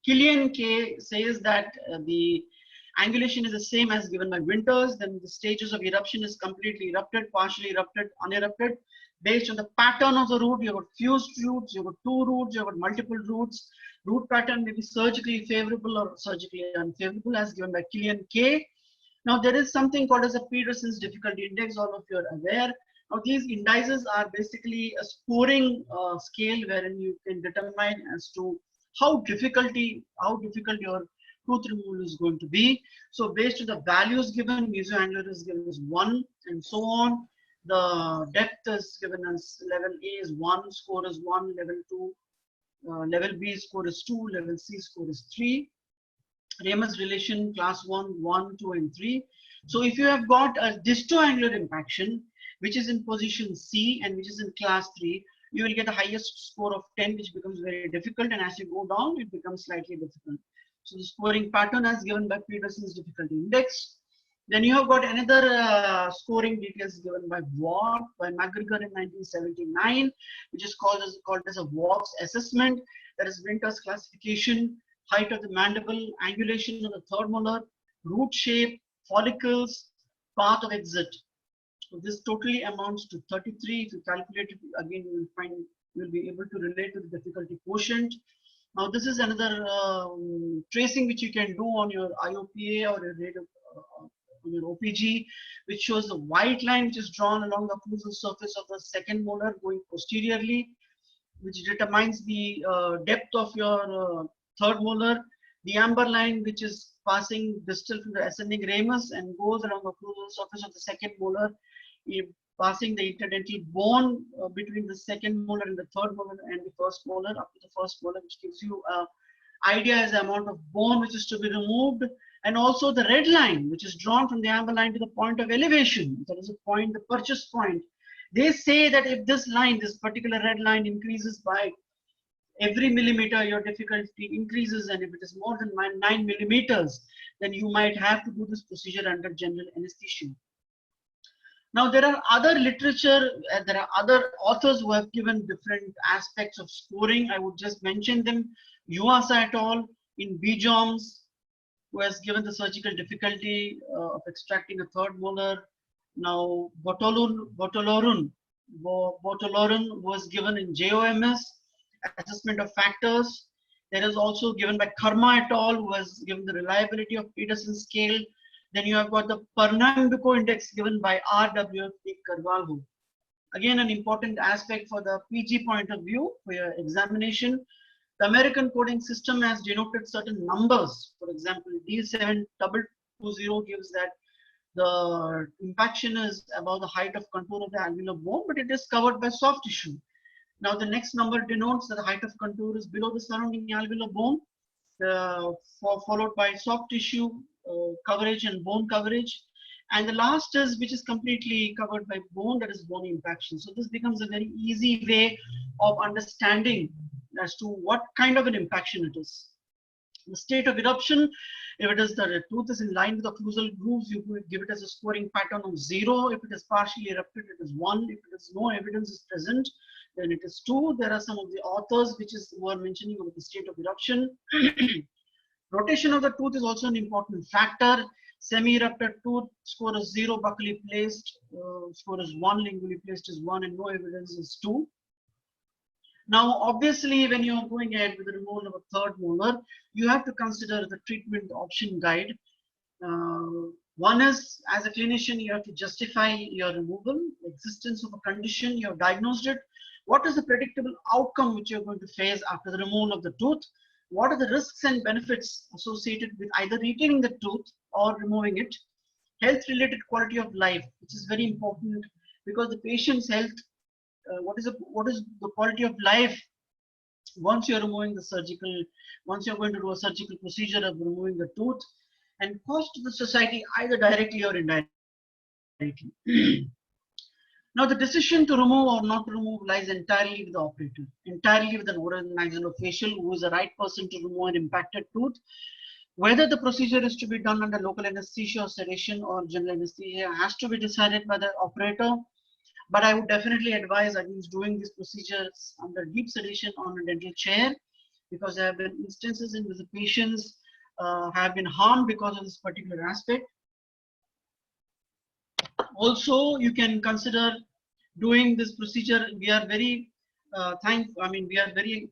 Killian K says that the angulation is the same as given by Winters. Then the stages of eruption is completely erupted, partially erupted, unerupted. Based on the pattern of the root, you have got fused roots, you have got 2 roots, you have got multiple roots. Root pattern may be surgically favorable or surgically unfavorable as given by Killian K. Now there is something called as a Peterson's difficulty index, all of you are aware. Now these indices are basically a scoring scale wherein you can determine as to how difficult your tooth removal is going to be. So based on the values given, mesoangular is given as 1 and so on. The depth is given as level A is 1, score is 1, level 2, level B score is 2, level C score is 3. Ramus relation class 1, 1, 2 and 3. So if you have got a distoangular impaction which is in position C and which is in class 3, you will get the highest score of 10, which becomes very difficult, and as you go down it becomes slightly difficult. So the scoring pattern as given by Peterson's difficulty index. Then you have got another scoring details given by Watt, by McGregor in 1979, which is called as a Watt's assessment. That is Winters classification, height of the mandible, angulation of the third molar, root shape, follicles, path of exit. So this totally amounts to 33. If you calculate it again, you will find you will be able to relate to the difficulty quotient. Now this is another tracing which you can do on your IOPA or on your OPG, which shows the white line which is drawn along the occlusal surface of the second molar going posteriorly, which determines the depth of your third molar. The amber line which is passing distal from the ascending ramus and goes along the occlusal surface of the second molar, passing the interdental bone between the second molar and the third molar and the first molar up to the first molar, which gives you an idea as the amount of bone which is to be removed. And also the red line which is drawn from the amber line to the point of elevation, that is a point, the purchase point. They say that if this line, this particular red line increases by every millimeter, your difficulty increases, and if it is more than 9 millimeters, then you might have to do this procedure under general anesthesia. Now there are other literature, there are other authors who have given different aspects of scoring. I would just mention them. Yuasa et al. In Bijoms, who has given the surgical difficulty of extracting a third molar. Now Botolorun was given in JOMS, assessment of factors. There is also given by Karma et al. Who has given the reliability of Peterson scale. Then you have got the Pernambuco index given by RWF Carvalho. Again, an important aspect for the PG point of view for your examination. The American coding system has denoted certain numbers. For example, D7220 gives that the impaction is above the height of contour of the alveolar bone, but it is covered by soft tissue. Now the next number denotes that the height of contour is below the surrounding alveolar bone, followed by soft tissue coverage and bone coverage. And the last is which is completely covered by bone, that is bone impaction. So this becomes a very easy way of understanding as to what kind of an impaction it is. The state of eruption, if it is the tooth is in line with the occlusal grooves, you give it as a scoring pattern of 0. If it is partially erupted, it is 1. If it is no evidence is present, then it is 2. There are some of the authors who are mentioning about the state of eruption. Rotation of the tooth is also an important factor. Semi-erupted tooth, score is 0, buccally placed, score is 1, lingually placed is 1, and no evidence is 2. Now, obviously, when you're going ahead with the removal of a third molar, you have to consider the treatment option guide. One is, as a clinician, you have to justify your removal, the existence of a condition, you have diagnosed it. What is the predictable outcome which you're going to face after the removal of the tooth? What are the risks and benefits associated with either retaining the tooth or removing it? Health-related quality of life, which is very important because the patient's health, what is the quality of life once you're removing the surgical, once you're going to do a surgical procedure of removing the tooth, and cost to the society either directly or indirectly. Now, the decision to remove or not to remove lies entirely with the operator, entirely with an oral and maxillofacial who is the right person to remove an impacted tooth. Whether the procedure is to be done under local anesthesia or sedation or general anesthesia has to be decided by the operator. But I would definitely advise against doing these procedures under deep sedation on a dental chair, because there have been instances in which the patients have been harmed because of this particular aspect. Also, you can consider doing this procedure. We are very we are very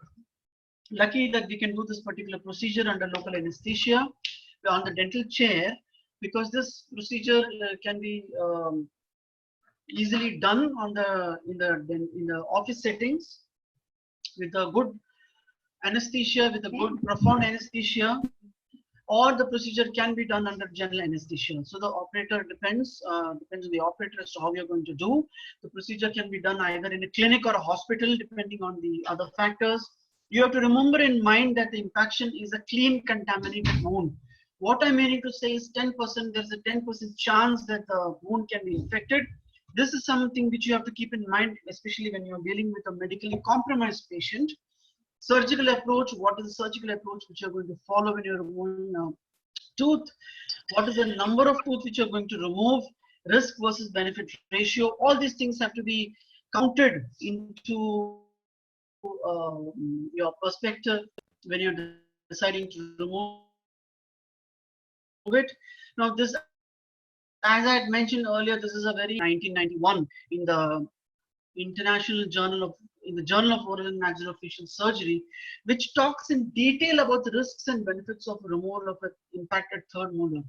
lucky that we can do this particular procedure under local anesthesia on the dental chair, because this procedure can be easily done on in the office settings with a good anesthesia, with a good profound anesthesia, or the procedure can be done under general anesthesia. So the operator depends on the operator as to how you're going to do. The procedure can be done either in a clinic or a hospital, depending on the other factors. You have to remember in mind that the impaction is a clean contaminated wound. What I'm meaning to say is 10%, there's a 10% chance that the wound can be infected. This is something which you have to keep in mind, especially when you're dealing with a medically compromised patient. Surgical approach, what is the surgical approach which you're going to follow when you're removing a tooth? What is the number of tooth which you're going to remove? Risk versus benefit ratio. All these things have to be counted into your perspective when you're deciding to remove it. Now, this, as I had mentioned earlier, this is a very 1991 in the International Journal of Oral and Maxillofacial Surgery, which talks in detail about the risks and benefits of removal of an impacted third molar.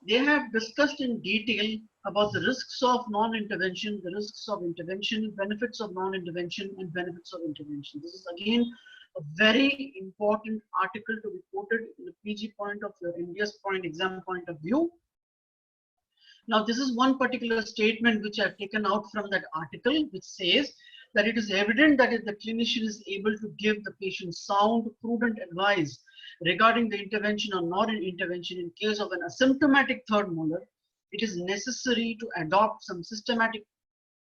They have discussed in detail about the risks of non-intervention, the risks of intervention, benefits of non-intervention, and benefits of intervention. This is again a very important article to be quoted in the PG point of your NDS point, exam point of view. Now, this is one particular statement which I've taken out from that article, which says that it is evident that if the clinician is able to give the patient sound, prudent advice regarding the intervention or non-intervention in case of an asymptomatic third molar, it is necessary to adopt some systematic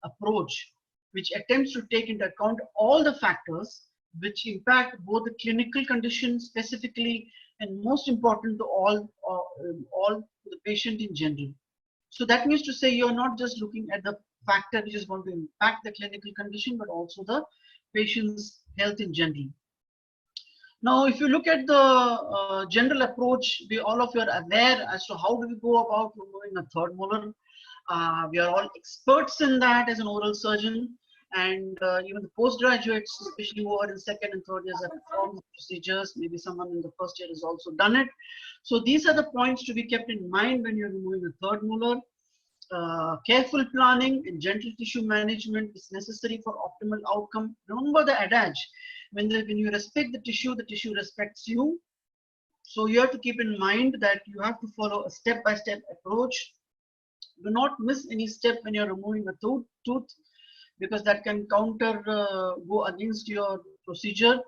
approach which attempts to take into account all the factors which impact both the clinical condition specifically and most important to all the patient in general. So that means to say you're not just looking at the factor which is going to impact the clinical condition, but also the patient's health in general. Now, if you look at the general approach, all of you are aware as to how do we go about removing a third molar. We are all experts in that as an oral surgeon, and even the postgraduates, especially who are in second and third years, have performed procedures. Maybe someone in the first year has also done it. So these are the points to be kept in mind when you're removing a third molar. Careful planning and gentle tissue management is necessary for optimal outcome. Remember the adage, when you respect the tissue respects you. So you have to keep in mind that you have to follow a step-by-step approach. Do not miss any step when you're removing a tooth, because that can go against your procedure,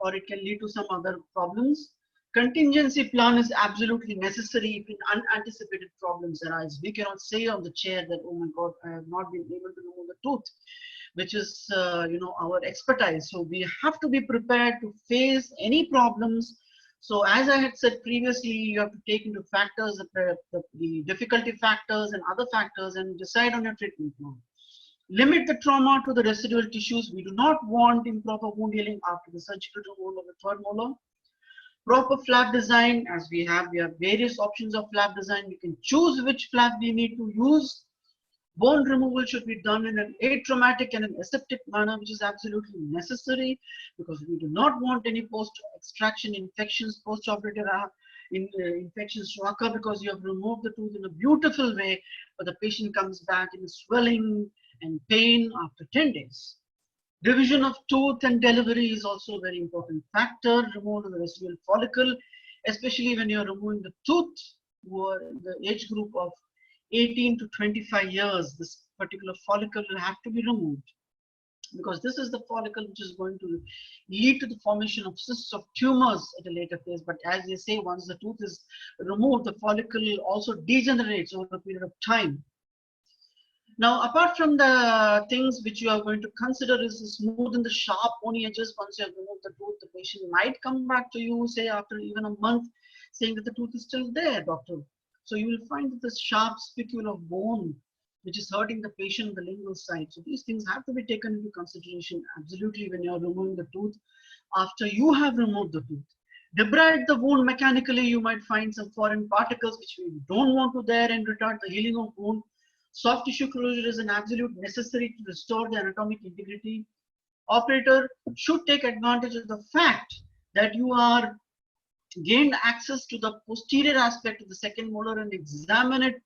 or it can lead to some other problems. Contingency plan is absolutely necessary if unanticipated problems arise. We cannot say on the chair that, oh my God, I have not been able to remove the tooth, which is our expertise. So we have to be prepared to face any problems. So as I had said previously, you have to take into factors the difficulty factors and other factors and decide on your treatment plan. Limit the trauma to the residual tissues. We do not want improper wound healing after the surgical removal of the third molar. Proper flap design, as we have various options of flap design. We can choose which flap we need to use. Bone removal should be done in an atraumatic and an aseptic manner, which is absolutely necessary because we do not want any post-extraction infections, post-operative infections to occur because you have removed the tooth in a beautiful way, but the patient comes back in swelling and pain after 10 days. Division of tooth and delivery is also a very important factor. Removal of the residual follicle, especially when you're removing the tooth, who the age group of 18 to 25 years, this particular follicle will have to be removed because this is the follicle which is going to lead to the formation of cysts of tumors at a later phase. But as they say, once the tooth is removed, the follicle also degenerates over a period of time. Now, apart from the things which you are going to consider is the smooth and the sharp bony edges. Once you have removed the tooth, the patient might come back to you, say after even a month, saying that the tooth is still there, doctor. So you will find that this sharp spicule of bone, which is hurting the patient on the lingual side. So these things have to be taken into consideration absolutely when you are removing the tooth. After you have removed the tooth, debride the wound mechanically, you might find some foreign particles which we don't want to there and retard the healing of wound. Soft tissue closure is an absolute necessary to restore the anatomic integrity. Operator should take advantage of the fact that you are gained access to the posterior aspect of the second molar and examine it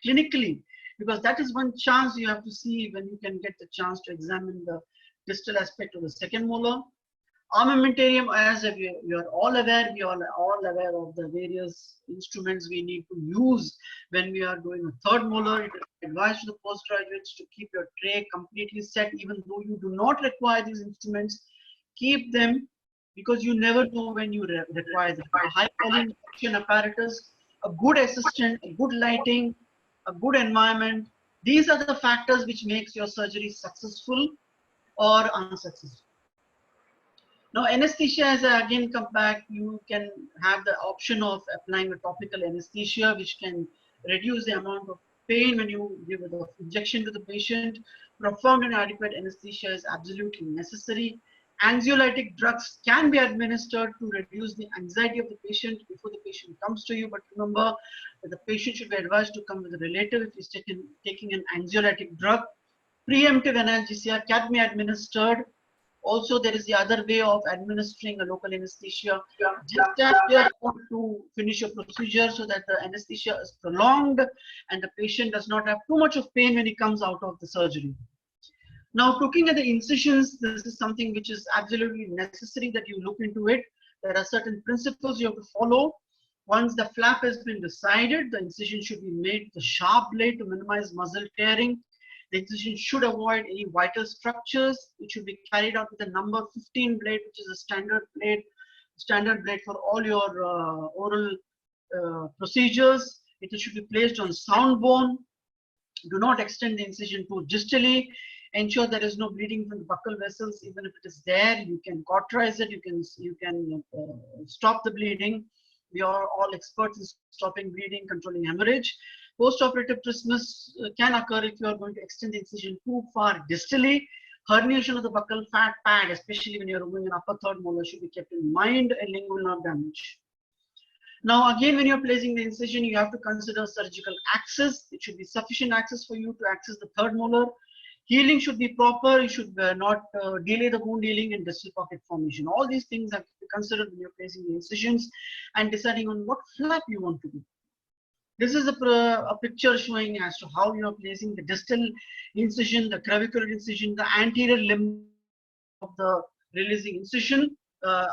clinically, because that is one chance you have to see when you can get the chance to examine the distal aspect of the second molar. Armamentarium, as you are all aware, we are all aware of the various instruments we need to use when we are doing a third molar. It is advised to the postgraduates to keep your tray completely set, even though you do not require these instruments. Keep them because you never know when you require them. A high volume apparatus, a good assistant, a good lighting, a good environment. These are the factors which makes your surgery successful or unsuccessful. Now, anesthesia, as I again come back, you can have the option of applying a topical anesthesia, which can reduce the amount of pain when you give the injection to the patient. Profound and adequate anesthesia is absolutely necessary. Anxiolytic drugs can be administered to reduce the anxiety of the patient before the patient comes to you. But remember that the patient should be advised to come with a relative if he's taking an anxiolytic drug. Preemptive analgesia can be administered. Also, there is the other way of administering a local anesthesia. Just as you are going to finish your procedure so that the anesthesia is prolonged and the patient does not have too much of pain when he comes out of the surgery. Now, looking at the incisions, this is something which is absolutely necessary that you look into it. There are certain principles you have to follow. Once the flap has been decided, the incision should be made with a sharp blade to minimize muscle tearing. The incision should avoid any vital structures. It should be carried out with a number 15 blade, which is a standard blade for all your oral procedures. It should be placed on sound bone. Do not extend the incision too distally. Ensure there is no bleeding from the buccal vessels. Even if it is there, you can cauterize it. You can stop the bleeding. We are all experts in stopping bleeding, controlling hemorrhage. Post-operative trismus can occur if you are going to extend the incision too far distally. Herniation of the buccal fat pad, especially when you are removing an upper third molar, should be kept in mind, and lingual nerve damage. Now, again, when you're placing the incision, you have to consider surgical access. It should be sufficient access for you to access the third molar. Healing should be proper. You should not delay the wound healing and distal pocket formation. All these things have to be considered when you're placing the incisions and deciding on what flap you want to do. This is a picture showing as to how you are placing the distal incision, the clavicular incision, the anterior limb of the releasing incision.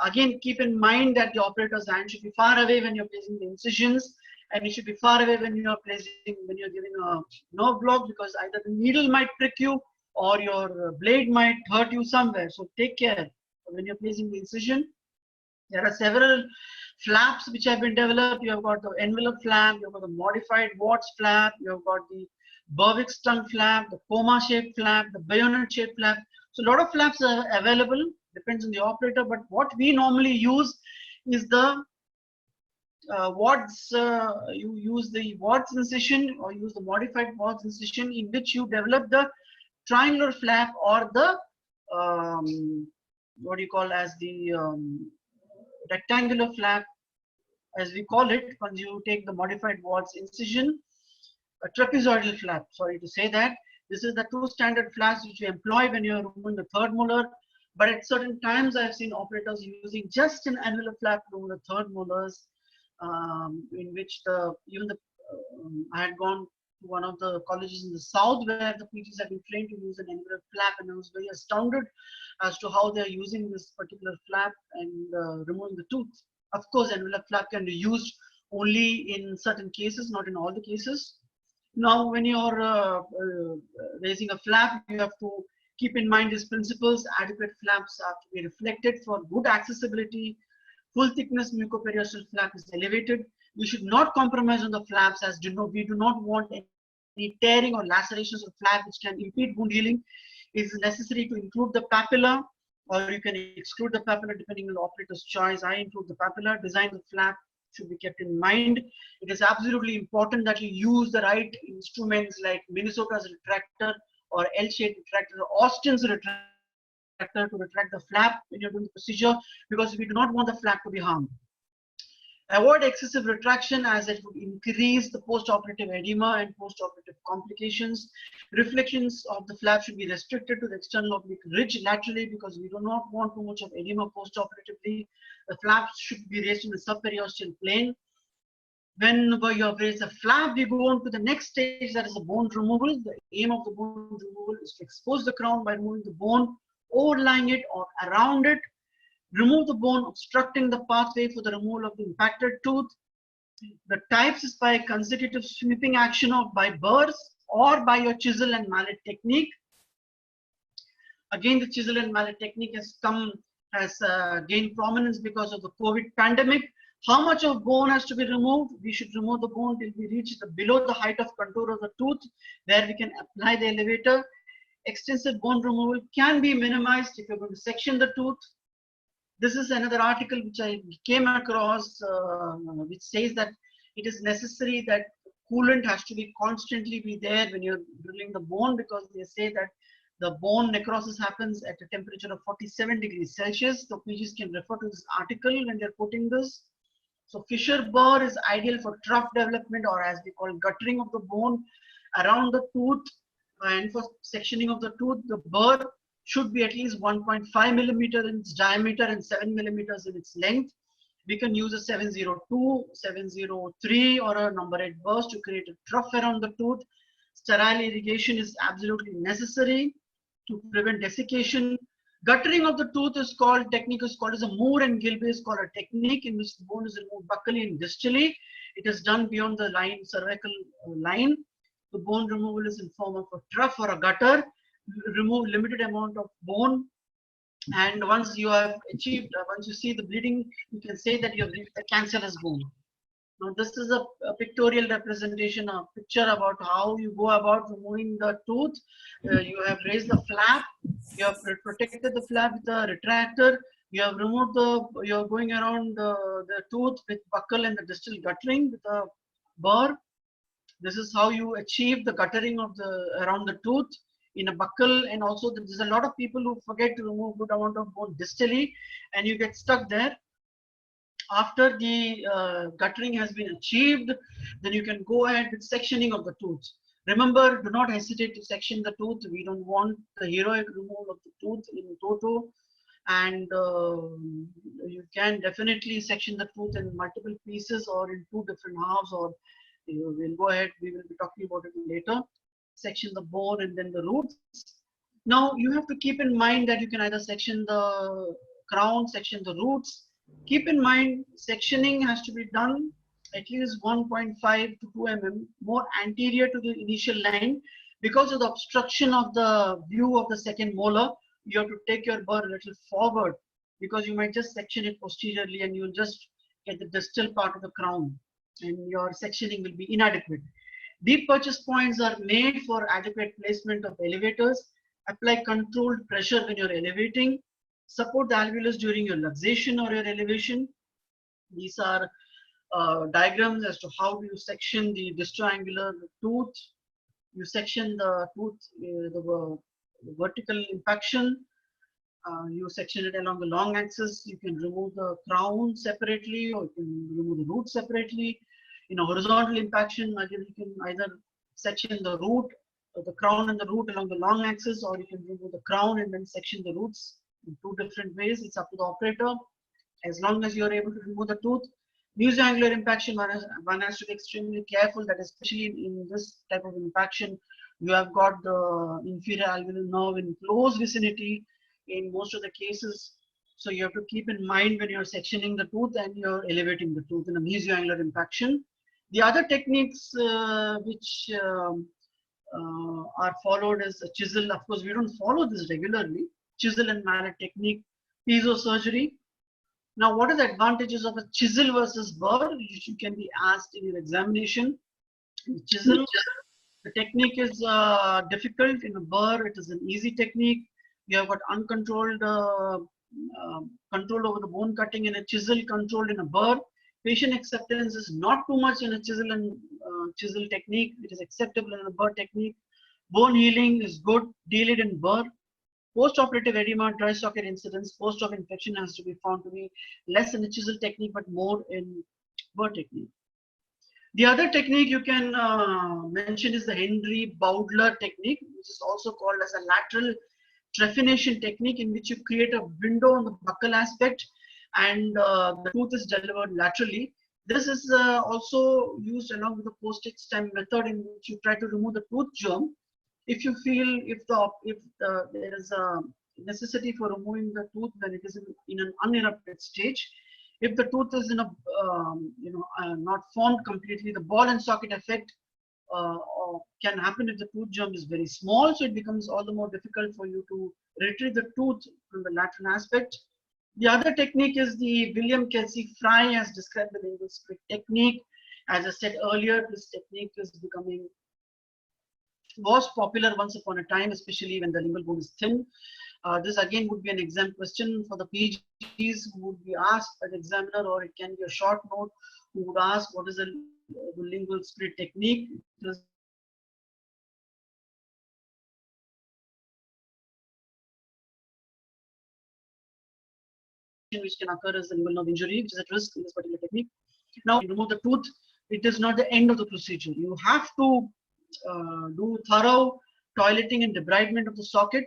Again, keep in mind that the operator's hand should be far away when you're placing the incisions, and it should be far away when you're giving a nerve block, because either the needle might prick you or your blade might hurt you somewhere. So take care when you're placing the incision. There are several flaps which have been developed. You have got the envelope flap, you have got the modified Watts flap, you have got the Berwick's tongue flap, the coma shaped flap, the bayonet shaped flap. So a lot of flaps are available, depends on the operator, but what we normally use is the Watts. You use the Watts incision or use the modified Watts incision, in which you develop the triangular flap or the what do you call as the rectangular flap, as we call it, once you take the modified Watt's incision, a trapezoidal flap. Sorry to say that. This is the two standard flaps which you employ when you are removing the third molar. But at certain times, I've seen operators using just an annular flap to remove the third molars, in which I had gone to one of the colleges in the south where the PTs have been trained to use an annular flap, and I was very astounded as to how they are using this particular flap and removing the tooth. Of course, annular flap can be used only in certain cases, not in all the cases. Now, when you're raising a flap, you have to keep in mind these principles. Adequate flaps have to be reflected for good accessibility. Full thickness mucoperiosteal flap is elevated. We should not compromise on the flaps, as we do not want any tearing or lacerations of flap which can impede wound healing. It is necessary to include the papilla, or you can exclude the papilla depending on the operator's choice. I include the papilla. Design of flap should be kept in mind. It is absolutely important that you use the right instruments like Minnesota's retractor or L-shaped retractor or Austin's retractor to retract the flap when you're doing the procedure, because we do not want the flap to be harmed. Avoid excessive retraction, as it would increase the post-operative edema and post-operative complications. Reflections of the flap should be restricted to the external oblique ridge laterally, because we do not want too much of edema post-operatively. The flaps should be raised in the subperiosteal plane. Whenever you have raised the flap, we go on to the next stage, that is the bone removal. The aim of the bone removal is to expose the crown by removing the bone, overlying it or around it. Remove the bone obstructing the pathway for the removal of the impacted tooth. The types is by consecutive sweeping action or by burrs or by your chisel and mallet technique. Again, the chisel and mallet technique has gained prominence because of the COVID pandemic. How much of bone has to be removed? We should remove the bone till we reach below the height of contour of the tooth, where we can apply the elevator. Extensive bone removal can be minimized if you're going to section the tooth. This is another article which I came across, which says that it is necessary that coolant has to be constantly be there when you're drilling the bone, because they say that the bone necrosis happens at a temperature of 47 degrees Celsius. The PGs can refer to this article when they're putting this. So fissure burr is ideal for trough development, or as we call guttering of the bone around the tooth. And for sectioning of the tooth, the burr should be at least 1.5 millimeters in its diameter and 7 millimeters in its length. We can use a 702, 703 or a number 8 burrs to create a trough around the tooth. Sterile irrigation is absolutely necessary to prevent desiccation. Guttering of the tooth is called, technique is called as a Moore and Gilbey is called a technique in which the bone is removed buccally and distally. It is done beyond the line, cervical line. The bone removal is in form of a trough or a gutter. Remove limited amount of bone, and once you have achieved, once you see the bleeding, you can say that you have reached the cancellous bone. Now this is a pictorial representation, a picture about how you go about removing the tooth. You have raised the flap, you have protected the flap with a retractor, you have removed you're going around the tooth with buccal and the distal guttering with a burr. This is how you achieve the guttering of around the tooth in a buccal. And also there's a lot of people who forget to remove good amount of bone distally, and you get stuck there. After the guttering has been achieved, then you can go ahead with sectioning of the tooth. Remember, do not hesitate to section the tooth. We don't want the heroic removal of the tooth in toto. And you can definitely section the tooth in multiple pieces or in 2 different halves, or we'll go ahead, we will be talking about it later. Section the bone and then the roots. Now you have to keep in mind that you can either section the crown, section the roots. Keep in mind, sectioning has to be done at least 1.5 to 2 mm more anterior to the initial line. Because of the obstruction of the view of the second molar, you have to take your burr a little forward, because you might just section it posteriorly and you'll just get the distal part of the crown, and your sectioning will be inadequate. Deep purchase points are made for adequate placement of elevators. Apply controlled pressure when you're elevating. Support the alveolus during your luxation or your elevation. These are diagrams as to how do you section the distriangular tooth. You section the tooth, the vertical impaction. You section it along the long axis. You can remove the crown separately, or you can remove the root separately. In a horizontal impaction, again, you can either section the root, the crown and the root along the long axis, or you can remove the crown and then section the roots in two different ways. It's up to the operator. As long as you are able to remove the tooth. Mesioangular impaction, one has to be extremely careful that especially in this type of impaction, you have got the inferior alveolar nerve in close vicinity in most of the cases. So you have to keep in mind when you're sectioning the tooth and you're elevating the tooth in a mesioangular impaction. The other techniques which are followed is a chisel. Of course, we don't follow this regularly. Chisel and mallet technique, piezo surgery. Now, what are the advantages of a chisel versus burr? You can be asked in your examination. In chisel, the technique is difficult. In a burr, it is an easy technique. You have got uncontrolled control over the bone cutting. In a chisel, controlled in a burr. Patient acceptance is not too much in a chisel and chisel technique. It is acceptable in a burr technique. Bone healing is good, delayed in burr. Post-operative edema, dry socket incidence, post-op infection has to be found to be less in the chisel technique, but more in burr technique. The other technique you can mention is the Henry Bowdler technique, which is also called as a lateral trephination technique, in which you create a window on the buccal aspect and the tooth is delivered laterally. This is also used along with the postage stamp method, in which you try to remove the tooth germ. If you feel there is a necessity for removing the tooth, then it is in an unerupted stage. If the tooth is in a not formed completely, the ball and socket effect can happen if the tooth germ is very small. So it becomes all the more difficult for you to retrieve the tooth from the lateral aspect. The other technique is the William Kelsey Fry has described the lingual split technique. As I said earlier, this technique was popular once upon a time, especially when the lingual bone is thin. This again would be an exam question for the PGs who would be asked by the examiner, or it can be a short note who would ask what is the lingual split technique. Which can occur as the lingual nerve injury, which is at risk in this particular technique. Now, you remove the tooth, it is not the end of the procedure. You have to do thorough toileting and debridement of the socket.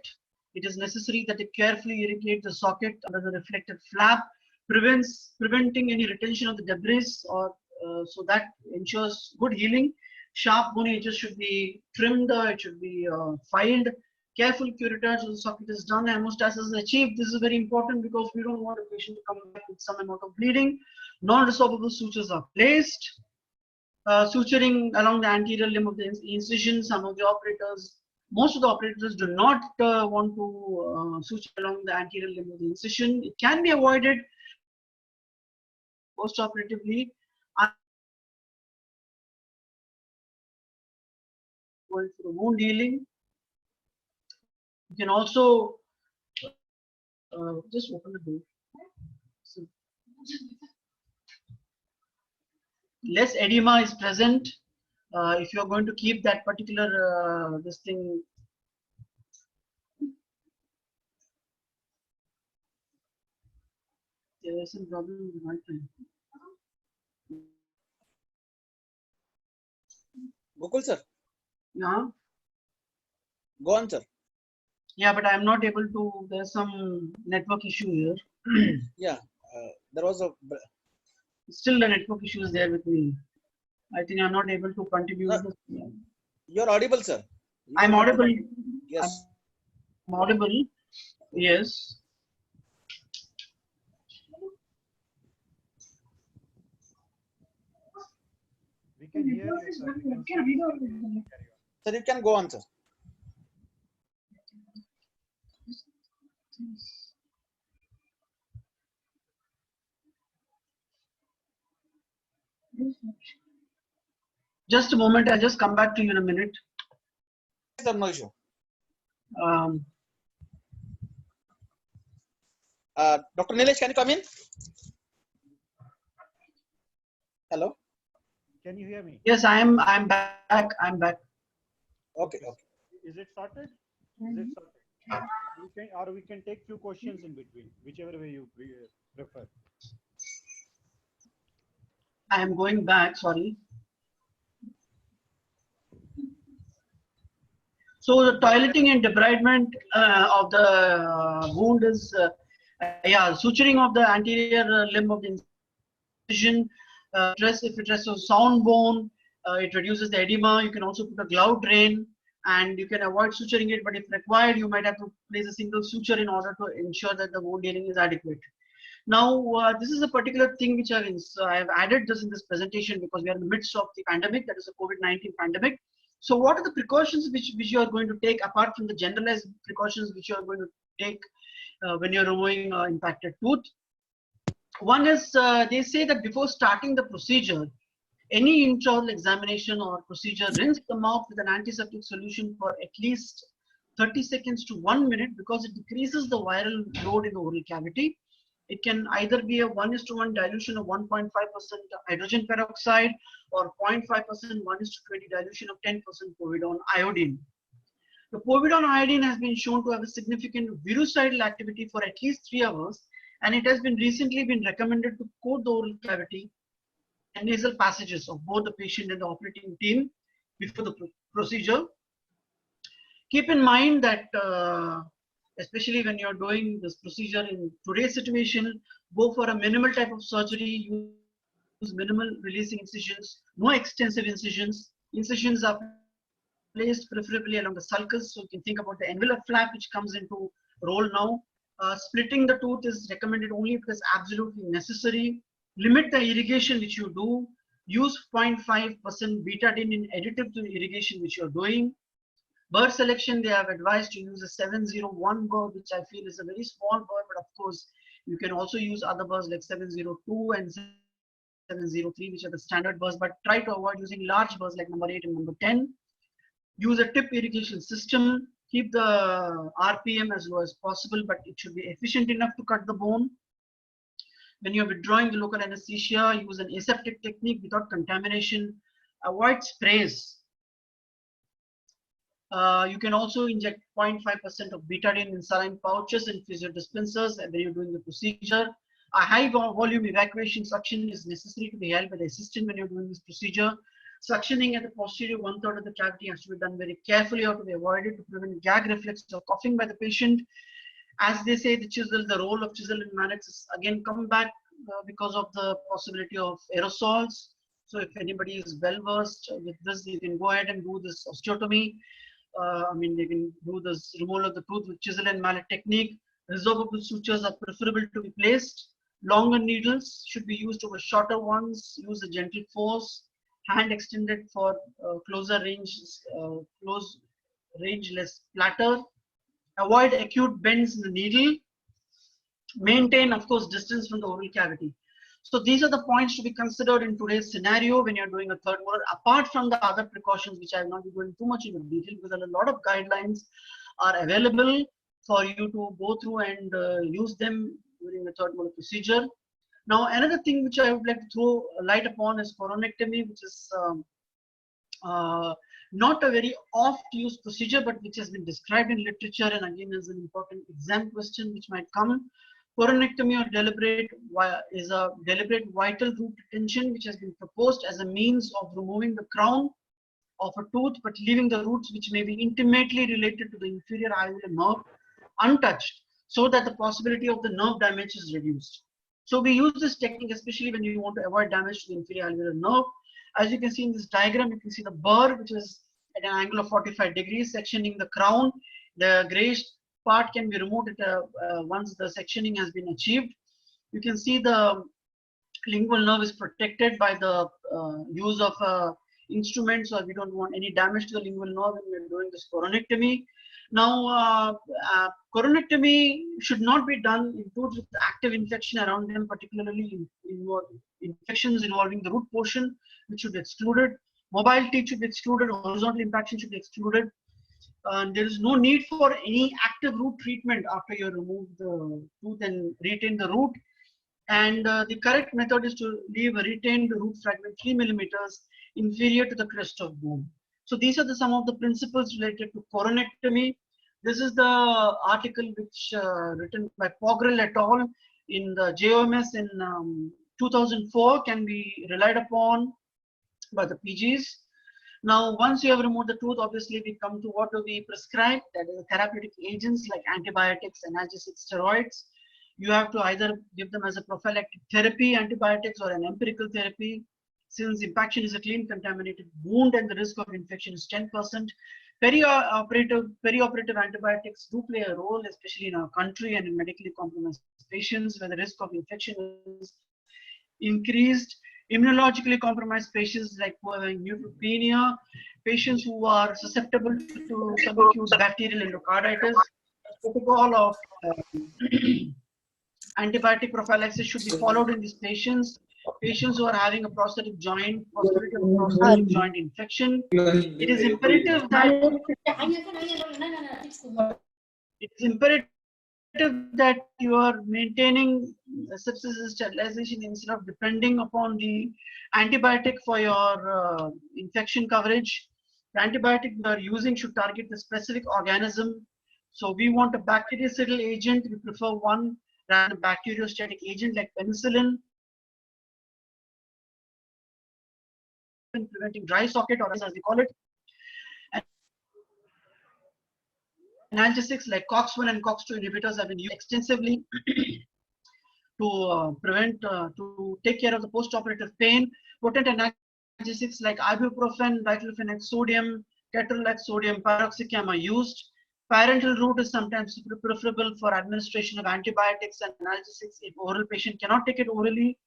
It is necessary that you carefully irrigate the socket under the reflected flap, preventing any retention of the debris, or so that ensures good healing. Sharp bony edges should be trimmed, it should be filed. Careful curettage of the socket is done, hemostasis is achieved. This is very important because we don't want a patient to come back with some amount of bleeding. Non-resorbable sutures are placed. Suturing along the anterior limb of the incision. Some of the operators, most of the operators do not want to suture along the anterior limb of the incision. It can be avoided post-operatively. Going for the wound healing. You can also just open the door. So, less edema is present. If you are going to keep that particular this thing, there is some problem with my time. Gokul sir. Yeah. Go on, sir. Yeah, but I am not able to. There's some network issue here. Yeah, there was a. Still, the network issue is there with me. I think I'm not able to continue. You're audible, sir. I'm audible. Yes. I'm audible. Yes. We can hear you, sir. Sir, you can go on, sir. Just a moment. I'll just come back to you in a minute. Sir, no issue. Dr. Nilesh, can you come in? Hello. Can you hear me? Yes, I'm back. I'm back. Okay. Okay. Is it sorted? Is it sorted? We can take few questions in between, whichever way you prefer. I am going back, sorry. So the toileting and debridement of the wound is, suturing of the anterior limb of the incision. If it rests on sound bone, it reduces the edema. You can also put a glove drain, and you can avoid suturing it. But if required, you might have to place a single suture in order to ensure that the wound healing is adequate. Now, this is a particular thing which I have added this in this presentation because we are in the midst of the pandemic, that is the COVID-19 pandemic. So what are the precautions which you are going to take apart from the generalized precautions which you are going to take when you're removing impacted tooth? One is they say that before starting the procedure, any intraoral examination or procedure, rinse the mouth with an antiseptic solution for at least 30 seconds to 1 minute because it decreases the viral load in the oral cavity. It can either be a 1:1 dilution of 1.5% hydrogen peroxide or 0.5% 1:20 dilution of 10% povidone iodine. The povidone iodine has been shown to have a significant virucidal activity for at least 3 hours, and it has been recently been recommended to coat the oral cavity and nasal passages of both the patient and the operating team before the procedure. Keep in mind that especially when you're doing this procedure in today's situation, go for a minimal type of surgery, use minimal releasing incisions, no extensive incisions. Incisions are placed preferably along the sulcus, so you can think about the envelope flap which comes into role now. Splitting the tooth is recommended only if it is absolutely necessary. Limit the irrigation which you do. Use 0.5% betadine in additive to the irrigation which you're doing. Bird selection, they have advised to use a 701 bird, which I feel is a very small bird, but of course, you can also use other birds like 702 and 703, which are the standard birds, but try to avoid using large birds like number 8 and number 10. Use a tip irrigation system. Keep the RPM as low as possible, but it should be efficient enough to cut the bone. When you're withdrawing the local anesthesia, use an aseptic technique without contamination. Avoid sprays. You can also inject 0.5% of betadine in saline pouches and physio dispensers when you're doing the procedure. A high volume evacuation suction is necessary to be held by the assistant when you're doing this procedure. Suctioning at the posterior 1/3 of the cavity has to be done very carefully or to be avoided to prevent gag reflex or coughing by the patient. As they say, the role of chisel and mallets is again come back because of the possibility of aerosols. So if anybody is well versed with this, you can go ahead and do this osteotomy. They can do this removal of the tooth with chisel and mallet technique. Resorbable sutures are preferable to be placed. Longer needles should be used over shorter ones. Use a gentle force. Hand extended for close rangeless platter. Avoid acute bends in the needle. Maintain, of course, distance from the oral cavity. So these are the points to be considered in today's scenario when you're doing a third molar, apart from the other precautions, which I will not be going too much into detail because a lot of guidelines are available for you to go through and use them during the third molar procedure. Now, another thing which I would like to throw a light upon is coronectomy, which is not a very oft-used procedure, but which has been described in literature and again is an important exam question which might come. Coronectomy or is a deliberate vital root retention which has been proposed as a means of removing the crown of a tooth but leaving the roots which may be intimately related to the inferior alveolar nerve untouched so that the possibility of the nerve damage is reduced. So we use this technique especially when you want to avoid damage to the inferior alveolar nerve. As you can see in this diagram, you can see the burr which is at an angle of 45 degrees sectioning the crown. The grayish part can be removed once the sectioning has been achieved. You can see the lingual nerve is protected by the use of instruments, so we don't want any damage to the lingual nerve when we're doing this coronectomy. Now, coronectomy should not be done in tooth with active infection around them, particularly infections involving the root portion, which should be excluded. Mobile teeth should be excluded. Horizontal impaction should be excluded. There is no need for any active root treatment after you remove the tooth and retain the root. And the correct method is to leave a retained root fragment 3 millimeters inferior to the crest of bone. So these are some of the principles related to coronectomy. This is the article which written by Pogrel et al. In the JOMS in 2004, can be relied upon by the PGs. Now, once you have removed the tooth, obviously we come to what do we prescribe, that is therapeutic agents like antibiotics, analgesics, steroids. You have to either give them as a prophylactic therapy, antibiotics, or an empirical therapy. Since impaction is a clean contaminated wound and the risk of infection is 10%, perioperative antibiotics do play a role, especially in our country and in medically compromised patients where the risk of infection is increased. Immunologically compromised patients like who are having neutropenia, patients who are susceptible to subacute bacterial endocarditis, protocol of antibiotic prophylaxis should be followed in these patients. Patients who are having a prosthetic joint, possibility of a prosthetic joint infection. It is imperative that you are maintaining sepsis and sterilization instead of depending upon the antibiotic for your infection coverage. The antibiotic you are using should target the specific organism. So we want a bactericidal agent. We prefer one rather than a bacteriostatic agent like penicillin. Preventing dry socket, or as we call it. Analgesics like COX-1 and COX-2 inhibitors have been used extensively to take care of the post-operative pain. Potent analgesics like ibuprofen, diclofenac sodium, ketorolac sodium, piroxicam are used. Parenteral route is sometimes preferable for administration of antibiotics and analgesics if oral patient cannot take it orally.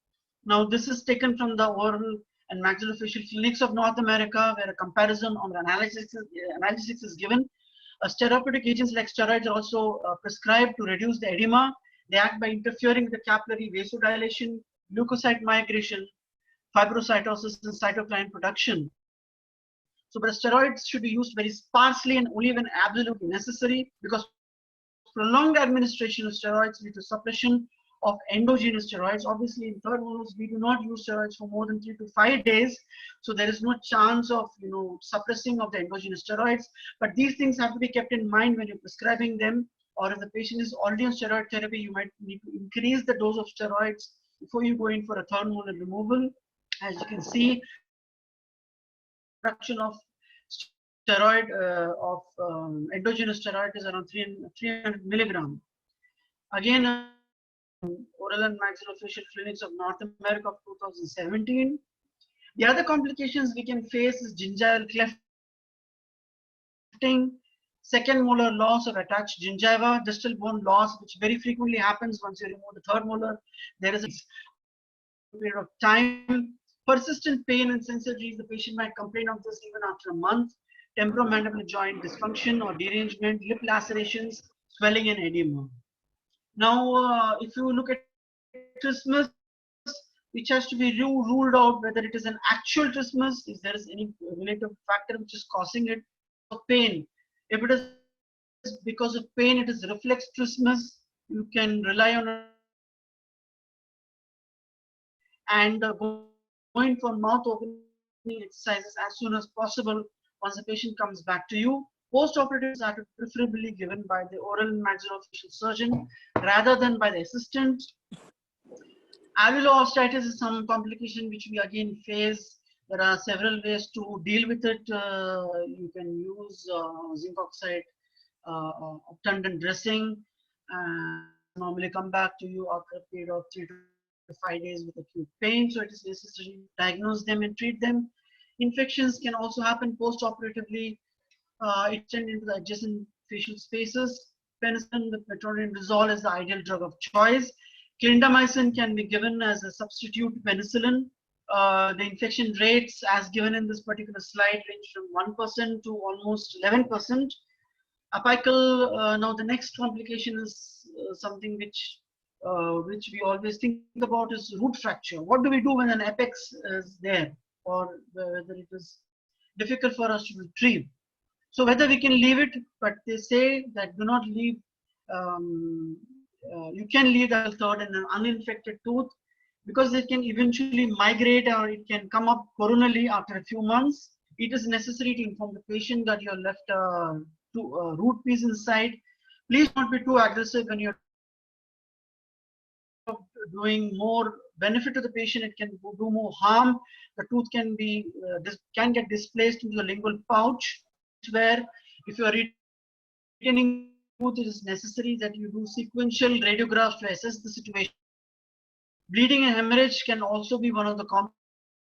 Now this is taken from the oral and maxillofacial clinics of North America, where a comparison on analgesics is given. Therapeutic agents like steroids are also prescribed to reduce the edema. They act by interfering with the capillary vasodilation, leukocyte migration, fibrocytosis, and cytokine production. So, but steroids should be used very sparsely and only when absolutely necessary, because prolonged administration of steroids leads to suppression of endogenous steroids. Obviously, in third molars, we do not use steroids for more than 3 to 5 days. So there is no chance of suppressing of the endogenous steroids. But these things have to be kept in mind when you're prescribing them. Or if the patient is already on steroid therapy, you might need to increase the dose of steroids before you go in for a third molar removal. As you can see, production of steroid endogenous steroid is around 300 milligram. Again, Oral and Maxillofacial Clinics of North America of 2017. The other complications we can face is gingival clefting, second molar loss of attached gingiva, distal bone loss, which very frequently happens once you remove the third molar. There is a period of time. Persistent pain and sensitivity, the patient might complain of this even after a month. Temporomandibular joint dysfunction or derangement, lip lacerations, swelling and edema. Now, if you look at trismus, which has to be ruled out whether it is an actual trismus, if there is any relative factor which is causing it, of pain. If it is because of pain, it is reflex trismus, you can rely on it. And going for mouth opening exercises as soon as possible once the patient comes back to you. Post-operatives are preferably given by the oral and maxillofacial surgeon rather than by the assistant. Alveolo-osteitis is some complication which we again face. There are several ways to deal with it. You can use zinc oxide obtundant dressing. Normally come back to you after a period of 3 to 5 days with acute pain. So it is necessary to diagnose them and treat them. Infections can also happen post-operatively. Extend into the adjacent facial spaces. Penicillin with metronidazole is the ideal drug of choice. Clindamycin can be given as a substitute penicillin. The infection rates as given in this particular slide range from 1% to almost 11%. Apical, now the next complication is something which we always think about is root fracture. What do we do when an apex is there, or whether it is difficult for us to retrieve? So whether we can leave it, but they say that do not leave, you can leave the third in an uninfected tooth because it can eventually migrate or it can come up coronally after a few months. It is necessary to inform the patient that you have left root piece inside. Please don't be too aggressive when you're doing more benefit to the patient. It can do more harm. The tooth can be can get displaced into the lingual pouch, where if you are retaining tooth, it is necessary that you do sequential radiographs to assess the situation. Bleeding and hemorrhage can also be one of the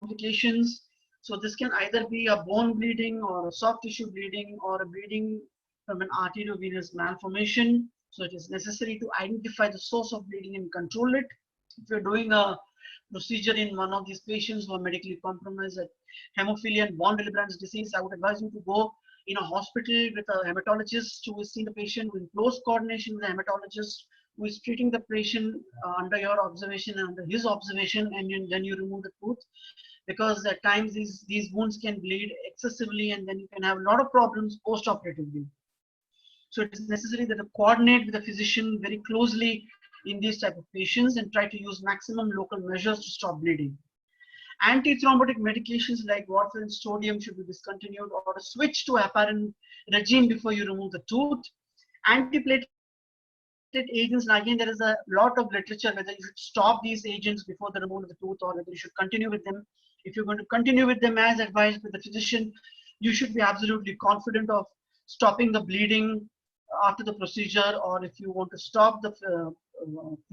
complications. So this can either be a bone bleeding or a soft tissue bleeding or a bleeding from an arteriovenous malformation. So it is necessary to identify the source of bleeding and control it. If you're doing a procedure in one of these patients who are medically compromised at hemophilia and von Willebrand's disease, I would advise you to go in a hospital with a hematologist who is seeing the patient in close coordination with the hematologist who is treating the patient under your observation and under his observation, and then you remove the tooth, because at times these wounds can bleed excessively and then you can have a lot of problems post-operatively. So it is necessary that you coordinate with the physician very closely in these type of patients and try to use maximum local measures to stop bleeding. Antithrombotic medications like warfarin sodium should be discontinued or switch to heparin regime before you remove the tooth. Antiplatelet agents, and again there is a lot of literature whether you should stop these agents before the removal of the tooth or whether you should continue with them. If you're going to continue with them as advised by the physician, you should be absolutely confident of stopping the bleeding after the procedure, or if you want to stop the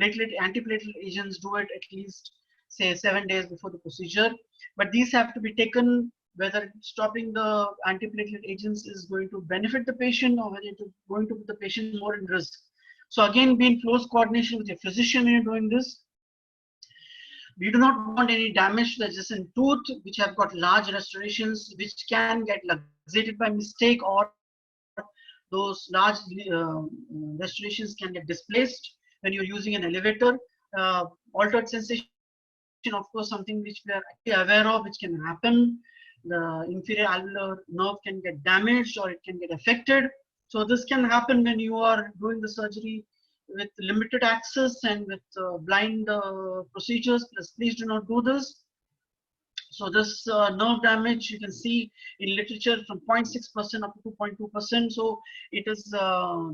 antiplatelet agents, do it at least say 7 days before the procedure. But these have to be taken whether stopping the antiplatelet agents is going to benefit the patient or whether it is going to put the patient more in risk. So again, be in close coordination with your physician when you're doing this. We do not want any damage to the adjacent tooth which have got large restorations which can get luxated by mistake, or those large restorations can get displaced when you're using an elevator. Altered sensation, of course, something which we are actually aware of, which can happen. The inferior alveolar nerve can get damaged or it can get affected. So this can happen when you are doing the surgery with limited access and with blind procedures. Please do not do this. So this nerve damage you can see in literature from 0.6% up to 2.2%. So it is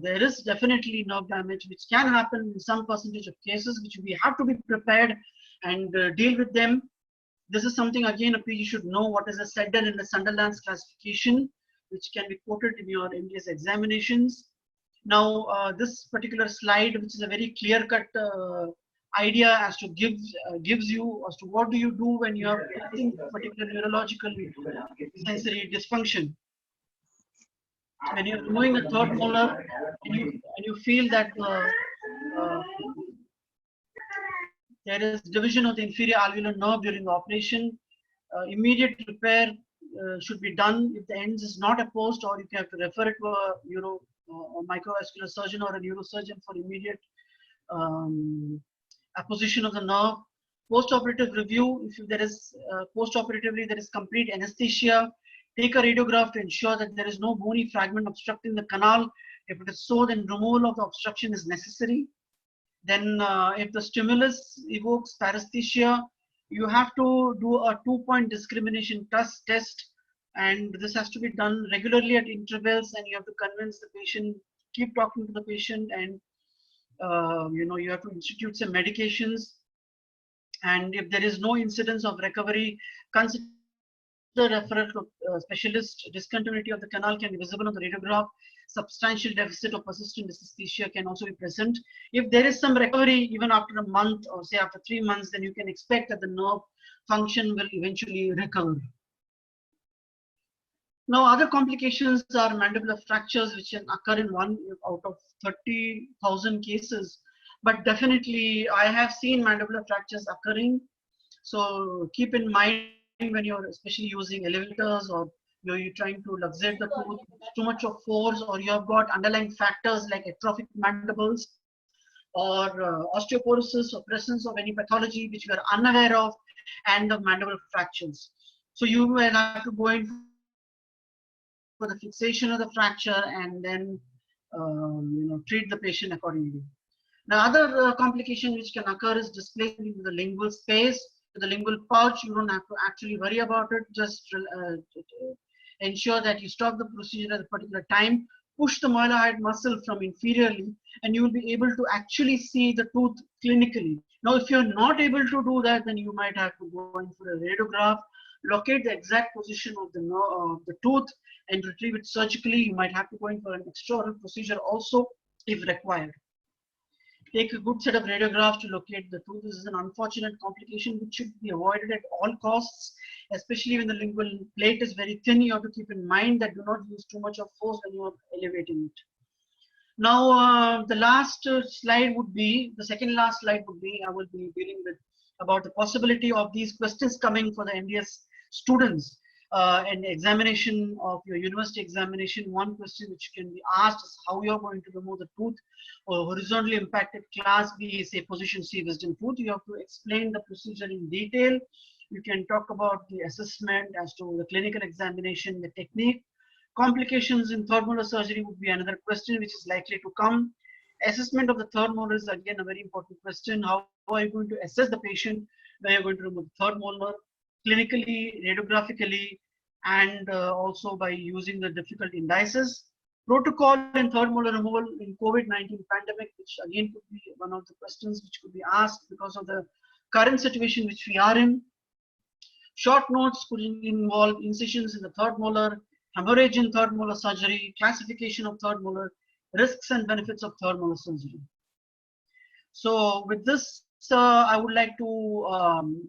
there is definitely nerve damage which can happen in some percentage of cases, which we have to be prepared and deal with them. This is something again a PG should know what is a Seddon and the Sunderland's classification, which can be quoted in your MBS examinations. Now this particular slide, which is a very clear-cut idea as to gives you as to what do you do when you have particular neurological sensory dysfunction. When you're removing a third molar and you feel that there is division of the inferior alveolar nerve during the operation, immediate repair should be done. If the ends is not opposed, or you have to refer it to a microvascular surgeon or a neurosurgeon for immediate apposition of the nerve. Post-operative review, if there is post-operatively there is complete anesthesia, take a radiograph to ensure that there is no bony fragment obstructing the canal. If it is so, then removal of the obstruction is necessary. Then if the stimulus evokes paresthesia, you have to do a 2-point discrimination test, and this has to be done regularly at intervals, and you have to convince the patient, keep talking to the patient, and you have to institute some medications. And if there is no incidence of recovery, consider referral to specialist. Discontinuity of the canal can be visible on the radiograph. Substantial deficit or persistent dysesthesia can also be present. If there is some recovery even after a month or say after 3 months, then you can expect that the nerve function will eventually recover. Now, other complications are mandibular fractures, which can occur in 1 out of 30,000 cases. But definitely, I have seen mandibular fractures occurring. So keep in mind when you're especially using elevators, or you're trying to luxate the tooth, too much of force, or you have got underlying factors like atrophic mandibles, or osteoporosis, or presence of any pathology which we are unaware of, and of mandibular fractures. So you will have to go in for the fixation of the fracture and then treat the patient accordingly. The other complication which can occur is displacement in the lingual space. The lingual pouch, you don't have to actually worry about it. Just ensure that you stop the procedure at a particular time. push the mylohyoid muscle from inferiorly, and you will be able to actually see the tooth clinically. Now, if you're not able to do that, then you might have to go in for a radiograph, locate the exact position of the tooth, and retrieve it surgically. You might have to go in for an extraoral procedure also if required. Take a good set of radiographs to locate the tooth. This is an unfortunate complication which should be avoided at all costs, especially when the lingual plate is very thin. You have to keep in mind that do not use too much of force when you are elevating it. Now, the last slide would be, the second last slide would be, I will be dealing with about the possibility of these questions coming for the MDS students. An examination of your university examination, one question which can be asked is how you're going to remove the tooth or horizontally impacted class B, say position C wisdom tooth. You have to explain the procedure in detail. You can talk about the assessment as to the clinical examination, the technique. Complications in third molar surgery would be another question which is likely to come. Assessment of the third molar is again a very important question. How are you going to assess the patient when you're going to remove the third molar? Clinically, radiographically, and also by using the difficult indices. Protocol in third molar removal in COVID-19 pandemic, which again could be one of the questions which could be asked because of the current situation which we are in. Short notes could involve incisions in the third molar, hemorrhage in third molar surgery, classification of third molar, risks and benefits of third molar surgery. So with this, I would like to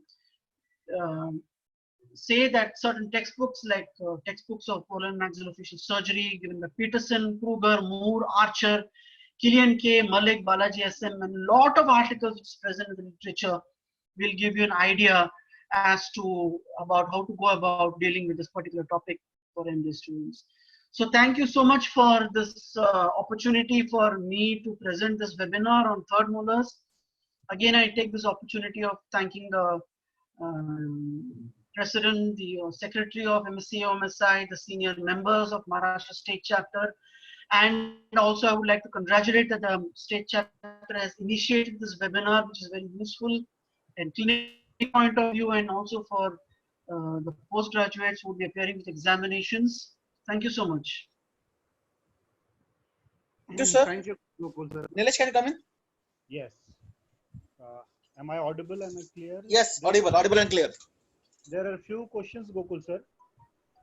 say that certain textbooks like textbooks of oral and maxillofacial surgery given by Peterson, Kruger, Moore, Archer, Killian K, Malik, Balaji SM, and a lot of articles which is present in the literature will give you an idea as to about how to go about dealing with this particular topic for MD students. So thank you so much for this opportunity for me to present this webinar on third molars. Again, I take this opportunity of thanking the President, the Secretary of MSc OMSI, the senior members of Maharashtra State Chapter, and also I would like to congratulate that the State Chapter has initiated this webinar, which is very useful and clinical point of view, and also for the postgraduates who will be appearing with examinations. Thank you so much. Thank you, sir. Thank you, Gokul, sir. Nilesh, can you come in? Yes. Am I audible and clear? Yes, audible and clear. There are a few questions, Gokul sir,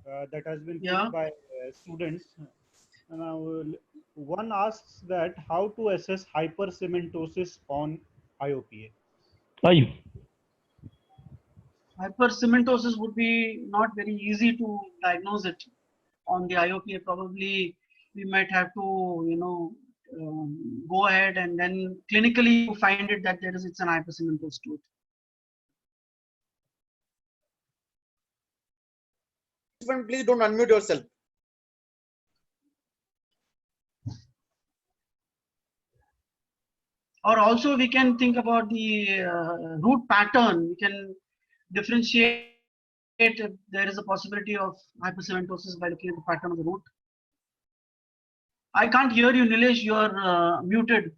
that has been Yeah. put by students. Now, one asks that how to assess hypercementosis on IOPA. Hypercementosis would be not very easy to diagnose it on the IOPA. Probably we might have to, go ahead and then clinically find it that it's an hypercementous tooth. Please don't unmute yourself. Or also we can think about the root pattern. We can differentiate if there is a possibility of hypercementosis by looking at the pattern of the root. I can't hear you, Nilesh. You're muted.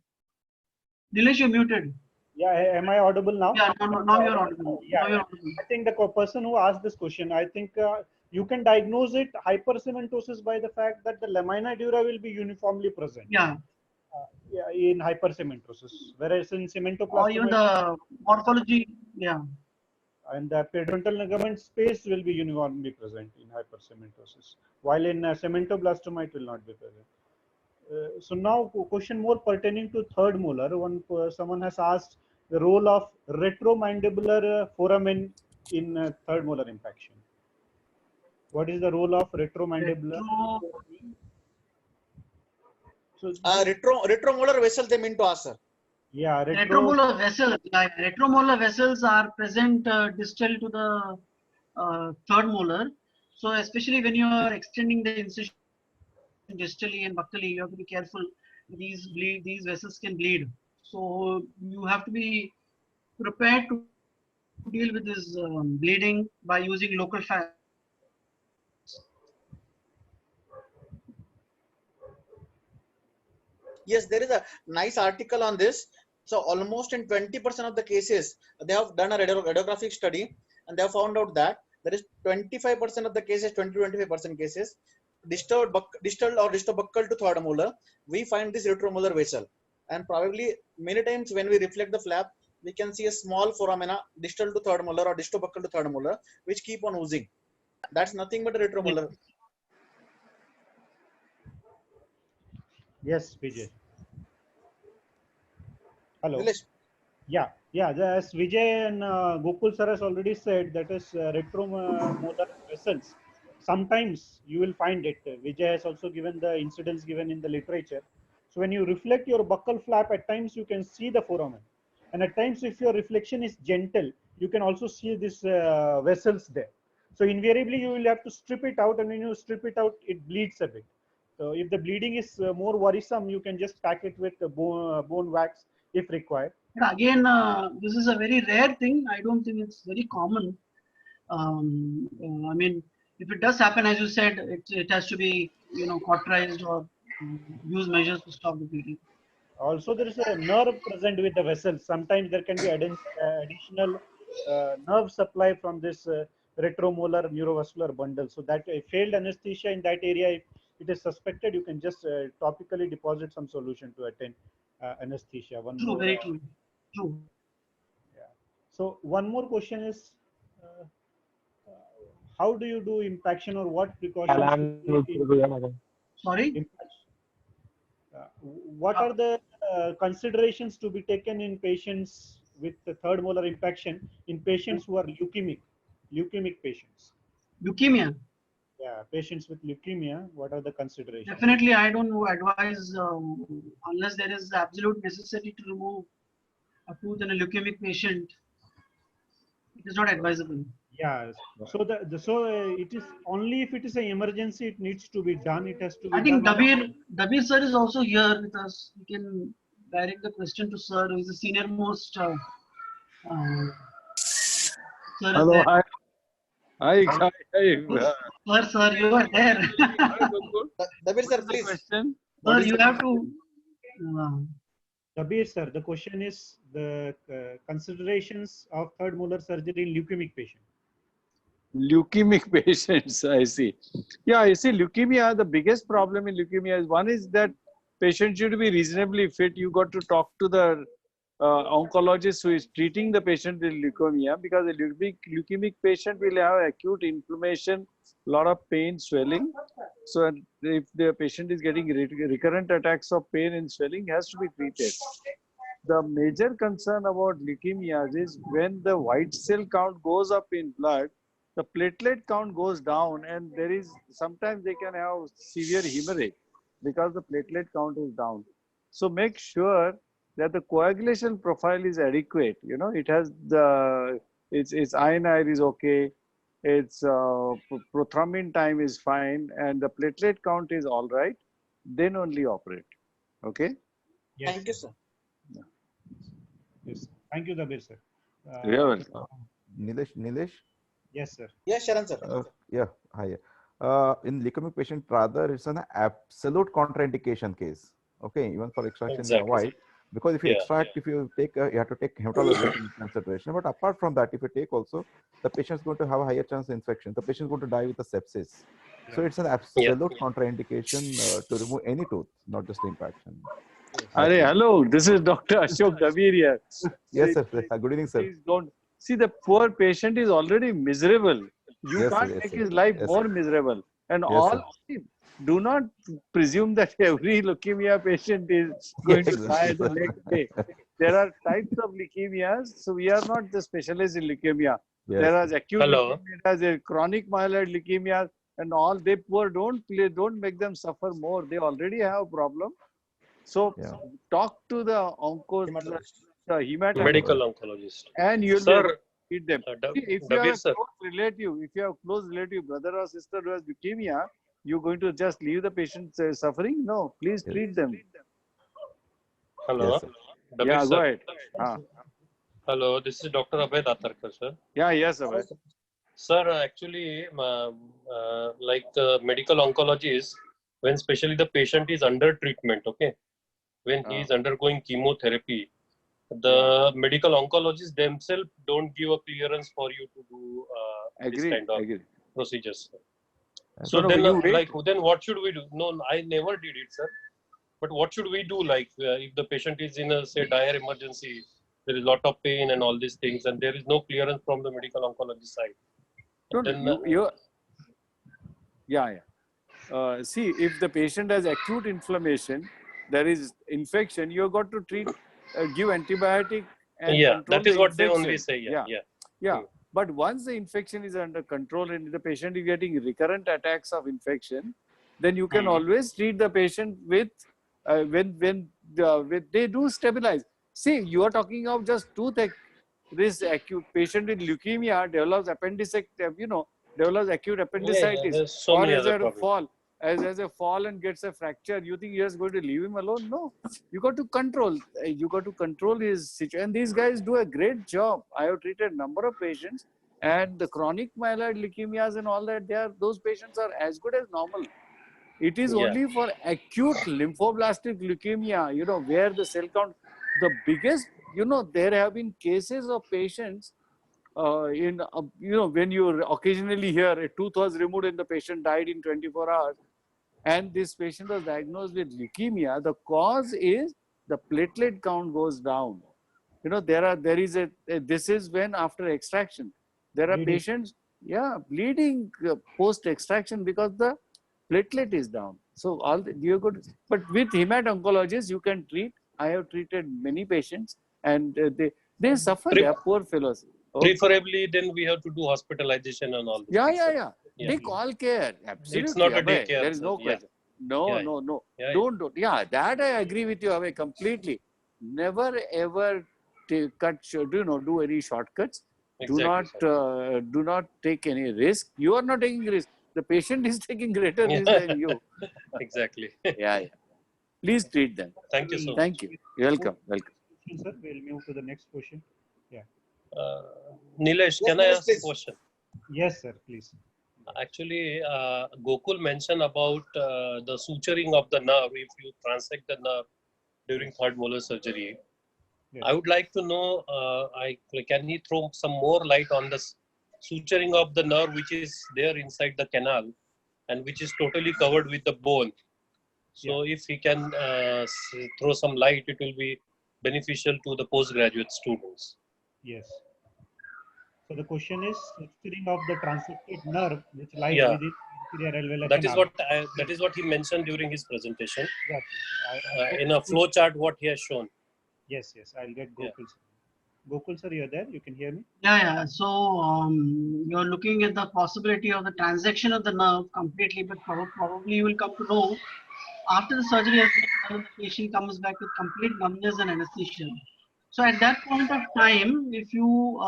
Nilesh, you're muted. Yeah, am I audible now? Yeah, now you're audible. Yeah, Now you're audible. I think the person who asked this question, I think you can diagnose it hypercementosis by the fact that the lamina dura will be uniformly present. Yeah. In hypercementosis, whereas in cementoplasty, Or even the morphology, yeah. And the periodontal ligament space will be uniformly present in hypercementosis, while in cementoblastoma it will not be present. So now, question more pertaining to third molar. Someone has asked the role of retromandibular foramen in third molar impaction. What is the role of retromandibular? So Retromolar vessel they mean to ask, sir. yeah, Retromolar vessels. Like retromolar vessels are present distal to the third molar. So especially when you are extending the incision distally and buccally, you have to be careful. These vessels can bleed. So you have to be prepared to deal with this bleeding by using local fat. Yes, there is a nice article on this. So almost in 20% of the cases, they have done a radiographic study and they have found out that there is 25% of the cases, 20-25% cases, distal or distobuccal to third molar, we find this retromolar vessel. And probably many times when we reflect the flap, we can see a small foramina distal to third molar or distobuccal to third molar, which keep on oozing. That's nothing but a retromolar. Yes, Vijay. Hello. Nilesh. Yeah, as Vijay and Gokul sir has already said, that is retromolar vessels. Sometimes you will find it. Vijay has also given the incidents given in the literature. So when you reflect your buccal flap, at times you can see the foramen. And at times, if your reflection is gentle, you can also see these vessels there. So invariably, you will have to strip it out, and when you strip it out, it bleeds a bit. So if the bleeding is more worrisome, you can just pack it with bone wax if required. Again, this is a very rare thing. I don't think it's very common. I mean, if it does happen, as you said, it has to be, cauterized or use measures to stop the bleeding. Also, there is a nerve present with the vessel. Sometimes there can be additional nerve supply from this retromolar neurovascular bundle. So that a failed anesthesia in that area, if it is suspected, you can just topically deposit some solution to attain anesthesia. True, very true. True. Yeah. So one more question is, how do you do impaction, or what precautions? Sorry? What are the considerations to be taken in patients with the third molar impaction, in patients who are leukemic patients? Leukemia. Yeah, patients with leukemia, what are the considerations? Definitely, I don't advise, unless there is absolute necessity to remove a tooth in a leukemic patient, it is not advisable. Yeah, so it is only if it is an emergency, it needs to be done. It has to be I think done. Dabir sir is also here with us. We can direct the question to sir, who is the senior most. Sir hello, hi. Hi. Sir, you are there. Dabir sir, please. Question? Sir, you have to. Dabir sir, the question is the considerations of third molar surgery in leukemic patient. Leukemic patients, I see. Yeah, you see, leukemia, the biggest problem in leukemia is, one is that patient should be reasonably fit. You got to talk to the oncologist who is treating the patient with leukemia, because a leukemic patient will have acute inflammation, a lot of pain, swelling. So if the patient is getting recurrent attacks of pain and swelling, has to be treated. The major concern about leukemias is when the white cell count goes up in blood, the platelet count goes down, and there is sometimes they can have severe hemorrhage because the platelet count is down. So make sure that the coagulation profile is adequate. It has its INR is okay, its prothrombin time is fine, and the platelet count is all right. Then only operate. Okay. Yes. Thank you, sir. Yeah. Yes. Thank you, Dabir sir. You're welcome. Nilesh. Yes, sir. Yes, Sharan sir. Yeah, hi. In leukemic patient, rather, it's an absolute contraindication case. Okay, even for extraction in white, because if you extract, if you take, you have to take hematology into consideration. But apart from that, if you take also, the patient is going to have a higher chance of infection. The patient is going to die with a sepsis. So it's an absolute contraindication to remove any tooth, not just the impaction. Hello, this is Dr. Ashok Dabir here. Yes, sir. Good evening, sir. Please don't. See, the poor patient is already miserable. You can't make his life more miserable. And do not presume that every leukemia patient is going to die the next day. There are types of leukemias, so we are not the specialists in leukemia. There are acute leukemia, there's a chronic myeloid leukemia, and all. They poor, don't make them suffer more. They already have a problem. So talk to the hematologist, medical oncologist, and you'll treat them. If you have a close relative, brother or sister who has leukemia, you're going to just leave the patient suffering? No, please treat them. Hello. Yeah, go ahead. Hello, this is Dr. Abhay Datarkar, sir. Yeah, yes, Abhay. Sir, actually, like medical oncologists, when especially the patient is under treatment, okay, when he is undergoing chemotherapy, the medical oncologists themselves don't give a clearance for you to do this kind of procedures. So no, then, you wait. like, then what should we do? No, I never did it, sir. But what should we do? Like, if the patient is in a, say, dire emergency, there is a lot of pain and all these things, and there is no clearance from the medical oncology side. No, Then, yeah. See, if the patient has acute inflammation, there is infection, you have got to treat, give antibiotic and yeah, control that is the what infection. they only say. Yeah. But once the infection is under control and the patient is getting recurrent attacks of infection, then you can always treat the patient with when they do stabilize. See, you are talking of just toothache. This acute patient with leukemia develops develops acute appendicitis, There's so or many as other a problems. fall, as a fall and gets a fracture. You think you're just going to leave him alone? No, you got to control. You got to control his situation. And these guys do a great job. I have treated a number of patients, and the chronic myeloid leukemias and all that. Those patients are as good as normal. It is only for acute lymphoblastic leukemia, where the cell count, the biggest, there have been cases of patients when you occasionally hear a tooth was removed and the patient died in 24 hours, and this patient was diagnosed with leukemia. The cause is the platelet count goes down. This is when after extraction, there are patients, bleeding post extraction because the platelet is down. So but with hemat-oncologists, you can treat. I have treated many patients, and they suffer. They are poor fellows. Preferably, then we have to do hospitalization and all this. Yeah. Take all care. Absolutely. It's not a day care. There is no question. No. Don't. Yeah, that I agree with you, Abhay, completely. Never ever do any shortcuts. Exactly, Do not take any risk. You are not taking risk. The patient is taking greater risk than you. Exactly. Yeah. Please treat them. Thank you so much. Thank you. You're welcome. Sir, we'll move to the next question. Yeah. Nilesh, can I ask a question? Yes, sir, please. Actually, Gokul mentioned about the suturing of the nerve if you transect the nerve during third molar surgery. Yes. I would like to know, can he throw some more light on the suturing of the nerve which is there inside the canal and which is totally covered with the bone? So if he can throw some light, it will be beneficial to the postgraduate students. Yes. So the question is suturing of the transected nerve which lies within inferior alveolar canal. That is what he mentioned during his presentation. Exactly. In a flow chart, what he has shown. Yes. I'll get Gokul. Gokul sir, you're there. You can hear me. Yeah. So you're looking at the possibility of the transection of the nerve completely, but probably you will come to know after the surgery has been done, the patient comes back with complete numbness and anesthesia. So at that point of time, if you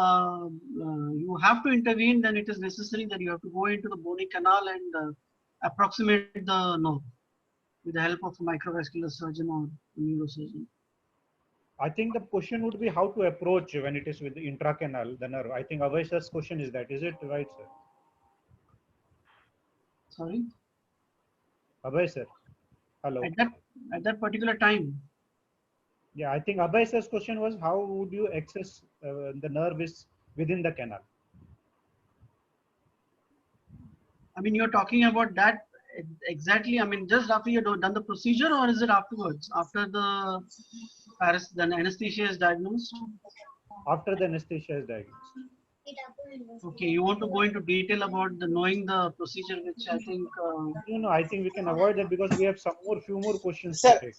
you have to intervene, then it is necessary that you have to go into the bony canal and approximate the nerve with the help of a microvascular surgeon or a neurosurgeon. I think the question would be how to approach when it is with the intracanal, the nerve. I think Abhay sir's question is that. Is it right, sir? Sorry? Abhay sir. Hello. At that particular time. Yeah, I think Abhay sir's question was how would you access the nerve is within the canal? I mean, you're talking about that exactly. I mean, just after you've done the procedure, or is it afterwards? After the anesthesia is diagnosed? After the anesthesia is diagnosed. Okay, you want to go into detail about knowing the procedure, which I think. No, I think we can avoid that because we have few more questions. Sir, to take.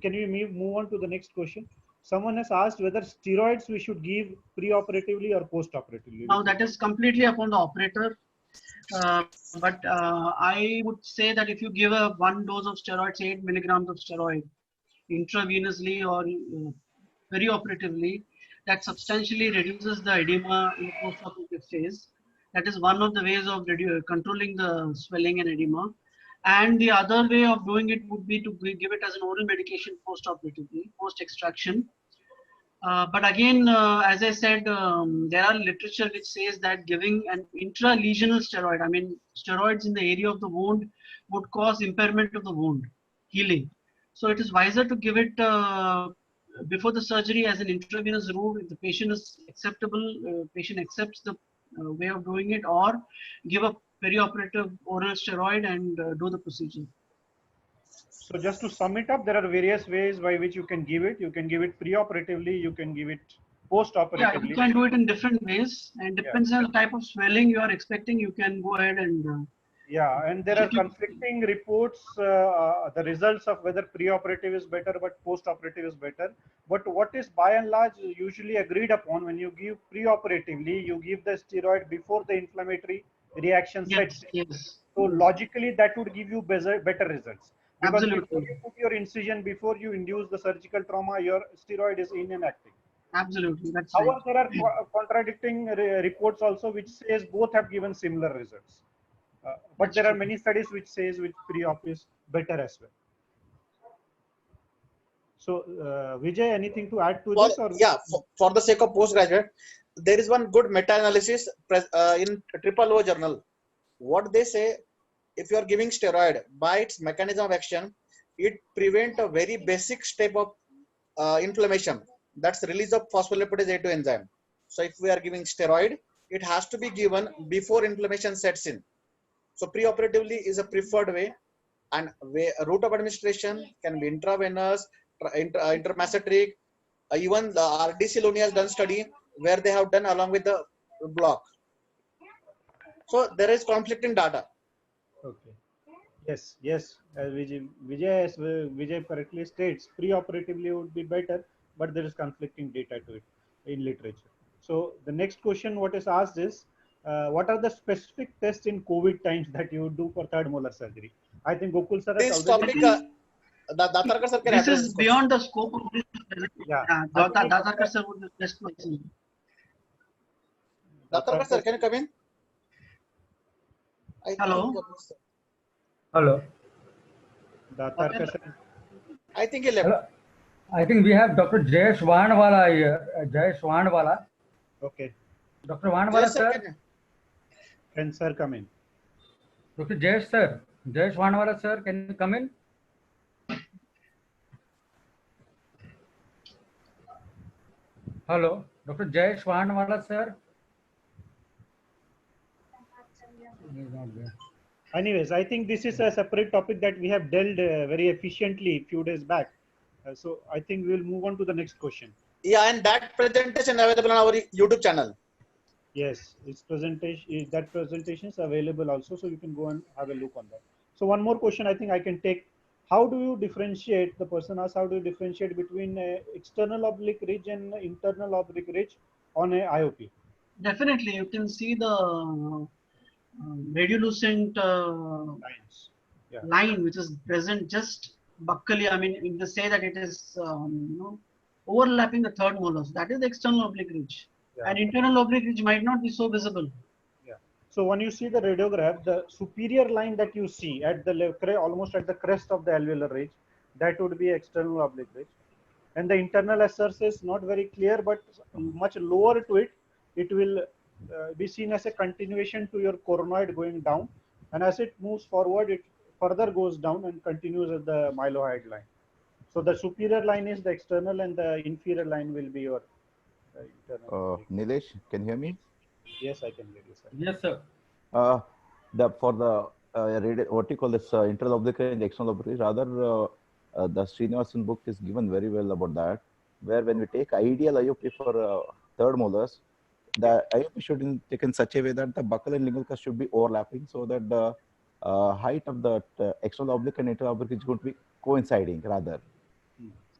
Can we move on to the next question? Someone has asked whether steroids we should give pre-operatively or post-operatively. Now that is completely upon the operator. But I would say that if you give one dose of steroids, 8 milligrams of steroid intravenously or perioperatively, that substantially reduces the edema in the post-operative phase. That is one of the ways of controlling the swelling and edema. And the other way of doing it would be to give it as an oral medication post-operatively, post-extraction. But again, as I said, there are literature which says that giving an intralesional steroid, I mean, steroids in the area of the wound would cause impairment of the wound, healing. So it is wiser to give it before the surgery as an intravenous route. If the patient is acceptable, patient accepts the way of doing it, or give a perioperative oral steroid and do the procedure. So just to sum it up, there are various ways by which you can give it. You can give it pre-operatively, you can give it post-operatively. Yeah, you can do it in different ways, and depends on the type of swelling you are expecting. You can go ahead and yeah, and there are conflicting reports, the results of whether pre-operative is better, but post-operative is better. But what is by and large usually agreed upon, when you give pre-operatively, you give the steroid before the inflammatory reaction sets in. So logically, that would give you better results. Because before you put your incision, before you induce the surgical trauma, your steroid is inactive. Absolutely, that's However, right. there are contradicting reports also which says both have given similar results. But there are many studies which says which pre-op is better as well. So, Vijay, anything to add to this? Or yeah, for the sake of postgraduate, there is one good meta-analysis in OOO journal. What they say, if you are giving steroid, by its mechanism of action, it prevents a very basic step of inflammation. That's the release of phospholipase A2 enzyme. So if we are giving steroid, it has to be given before inflammation sets in. So preoperatively is a preferred way, and route of administration can be intravenous, intramacetic. Even the RDC Loni has done study where they have done along with the block. So there is conflicting data. Okay. Yes, yes. Vijay correctly states, pre-operatively would be better, but there is conflicting data to it in literature. So the next question what is asked is, what are the specific tests in COVID times that you would do for third molar surgery? I think Gokul sir has already... This is beyond the scope of this. Yeah. Datarkar sir would best person. Datarkar sir, can you come in? Hello. Hello. Datarkar sir. I think he left. Hello. I think we have Dr. Jayesh Wanwala here. Jayesh Wanwala. Okay. Dr. Wanwala sir. Can sir come in? Dr. Jayesh sir. Jayesh Wanwala sir, can you come in? Hello. Dr. Jayesh Wanwala sir. Anyways, I think this is a separate topic that we have dealt very efficiently a few days back. So I think we will move on to the next question. Yeah, and that presentation available on our YouTube channel. Yes, its presentation, that presentation is available also, so you can go and have a look on that. So one more question I think I can take. How do you differentiate, the person asks, how do you differentiate between external oblique ridge and internal oblique ridge on a IOP? Definitely, you can see the radiolucent line which is present just buccally. I mean, if they say that it is overlapping the third molars, that is the external oblique ridge. Yeah. And internal oblique ridge might not be so visible. Yeah. So when you see the radiograph, the superior line that you see at the almost at the crest of the alveolar ridge, that would be external oblique ridge. And the internal SRS is not very clear, but much lower to it, it will be seen as a continuation to your coronoid going down, and as it moves forward it further goes down and continues at the mylohyoid line. So the superior line is the external and the inferior line will be your internal. Nilesh, can you hear me? Yes, I can hear you, sir. Yes, sir. For the what you call this internal oblique and external oblique, rather the Srinivasan book is given very well about that, where when we take ideal IOP for third molars, the IOP should be taken in such a way that the buccal and lingual crest should be overlapping, so that the height of the external oblique and internal oblique is going to be coinciding rather.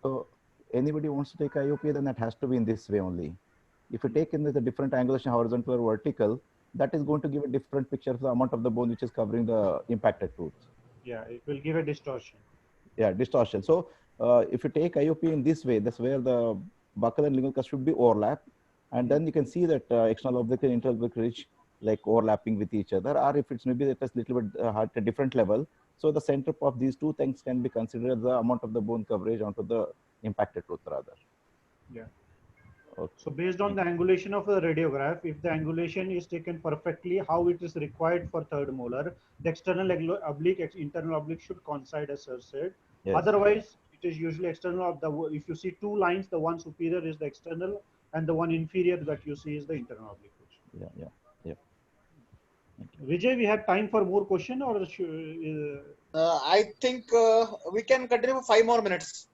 So anybody wants to take IOP, then that has to be in this way only. If you take in the different angulation, horizontal or vertical, that is going to give a different picture of the amount of the bone which is covering the impacted tooth. Yeah, it will give a distortion. Yeah, distortion. So if you take IOP in this way, that's where the buccal and lingual crest should be overlapped. And then you can see that external oblique and internal oblique ridge like overlapping with each other, or if it's maybe at a little bit at a different level. So the center of these two things can be considered the amount of the bone coverage onto the impacted tooth rather. Yeah. Okay. So based on the angulation of the radiograph, if the angulation is taken perfectly, how it is required for third molar, the external oblique, internal oblique should coincide as Sir said. Yes. Otherwise, it is usually external of the, if you see two lines, the one superior is the external and the one inferior that you see is the internal oblique. Vijay, we have time for more question, or I think we can continue for 5 more minutes.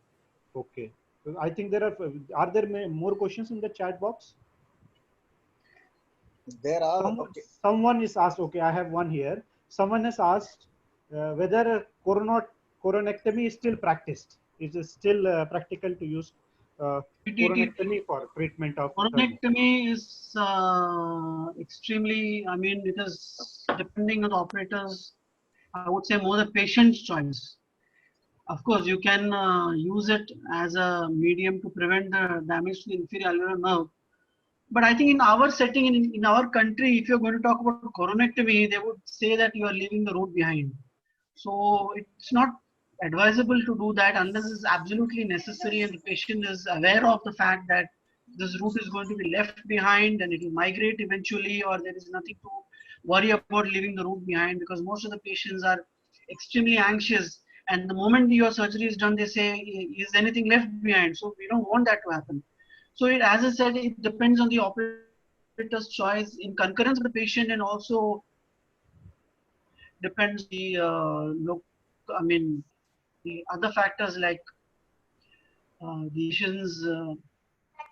Okay. I think there are there more questions in the chat box? There are. Okay. Someone is asked. Okay, I have one here. Someone has asked whether coronectomy is still practiced. Is it still practical to use coronectomy for treatment of? Coronectomy is extremely. I mean, it is depending on the operators. I would say more the patient's choice. Of course, you can use it as a medium to prevent the damage to the inferior alveolar nerve. But I think in our setting, in our country, if you're going to talk about coronectomy, they would say that you are leaving the root behind. So it's not advisable to do that unless it's absolutely necessary and the patient is aware of the fact that this root is going to be left behind and it will migrate eventually, or there is nothing to worry about leaving the root behind, because most of the patients are extremely anxious. And the moment your surgery is done, they say, is anything left behind? So we don't want that to happen. So as I said, it depends on the operator's choice in concurrence with the patient, and also depends the the other factors like the patient's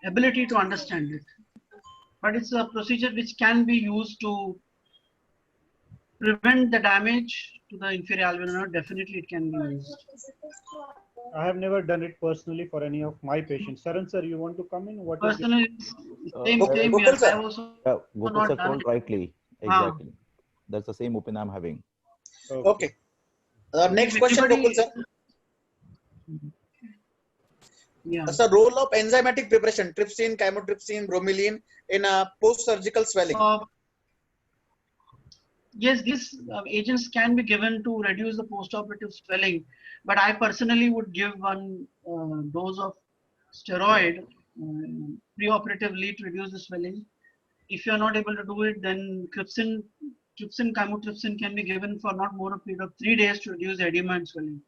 ability to understand it. But it's a procedure which can be used to prevent the damage to the inferior alveolar nerve. Definitely it can be used. I have never done it personally for any of my patients. Saran sir, you want to come in? What personally, same Gokul here. sir. I also Gokul sir told rightly. Exactly. That's the same opinion I'm having. Okay. Next question, Gokul sir. Yeah. That's the role of enzymatic preparation, trypsin, chymotrypsin, bromelain in post-surgical swelling. Yes, these agents can be given to reduce the post-operative swelling, but I personally would give one dose of steroid pre-operatively to reduce the swelling. If you are not able to do it, then trypsin, chymotrypsin can be given for not more a period of 3 days to reduce the edema and swelling.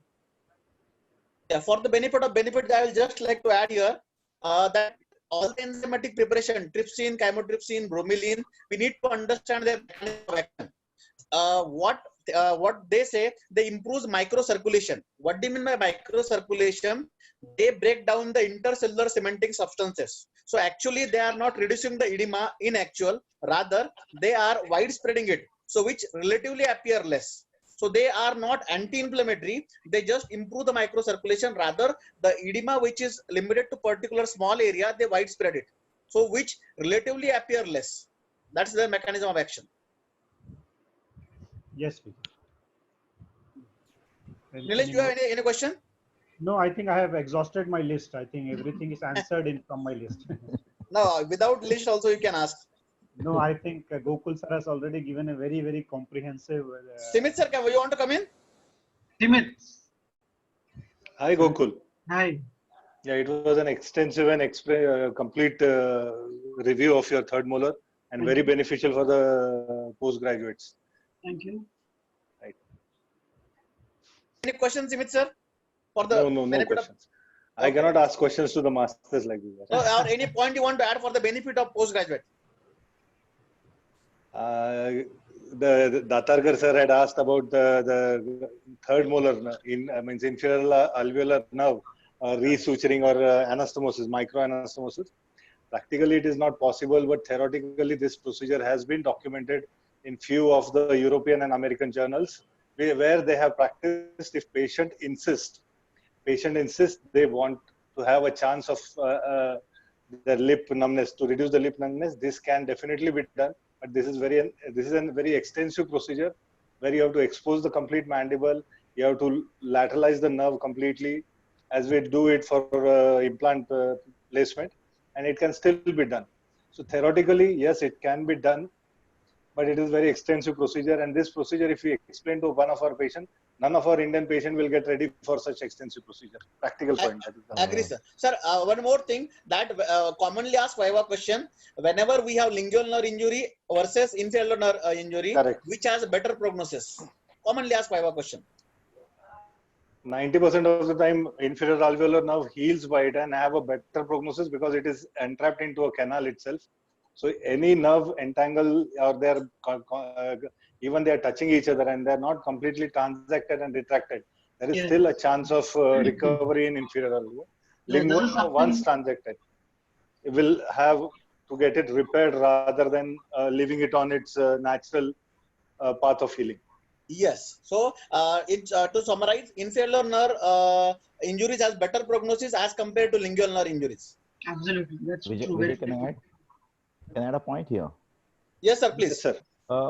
Yeah, for the benefit, I will just like to add here that all the enzymatic preparation, trypsin, chymotrypsin, bromelain, we need to understand their mechanism of action. What they say, they improve microcirculation. What do you mean by microcirculation? They break down the intercellular cementing substances. So actually they are not reducing the edema in actual, rather they are widespreading it, so which relatively appear less. So they are not anti-inflammatory, they just improve the microcirculation, rather the edema which is limited to particular small area, they widespread it, so which relatively appear less. That's the mechanism of action. Yes, Nilesh, you have any question? No, I think I have exhausted my list. I think everything is answered from my list. No, without list also you can ask. No, I think Gokul sir has already given a very, very comprehensive. Simit sir, you want to come in? Simit. Hi, Gokul. Hi. Yeah, it was an extensive and complete review of your third molar, and very beneficial for the postgraduates. Thank you. Right. Any questions, Simit sir? For the no questions. I cannot ask questions to the masters like this. Or any point you want to add for the benefit of postgraduate? The Datarkar sir had asked about the third molar means inferior alveolar nerve resuturing or anastomosis, microanastomosis. Practically, it is not possible, but theoretically, this procedure has been documented in few of the European and American journals where they have practiced. If patient insists, they want to have a chance of the lip numbness, to reduce the lip numbness. This can definitely be done, but this is a very extensive procedure where you have to expose the complete mandible. You have to lateralize the nerve completely, as we do it for implant placement, and it can still be done. So theoretically, yes, it can be done, but it is very extensive procedure. And this procedure, if we explain to one of our patients, none of our Indian patient will get ready for such extensive procedure. Practical point. Agree, sir. Sir, one more thing that commonly asked Viva question: whenever we have lingual nerve injury versus inferior nerve injury, correct, which has a better prognosis? Commonly asked Viva question. 90% of the time, inferior alveolar nerve heals by it and have a better prognosis because it is entrapped into a canal itself. So any nerve entangle or their even they are touching each other and they are not completely transacted and retracted, there is Yes. still a chance of recovery in inferior alveolar. Yes, this is Lingual, something- once transacted, it will have to get it repaired rather than leaving it on its natural path of healing. Yes. So, to summarize, inferior nerve injuries has better prognosis as compared to lingual nerve injuries. Absolutely, that's Vijay, true. Vijay, can I add a point here? Yes, sir. Please. Yes, sir.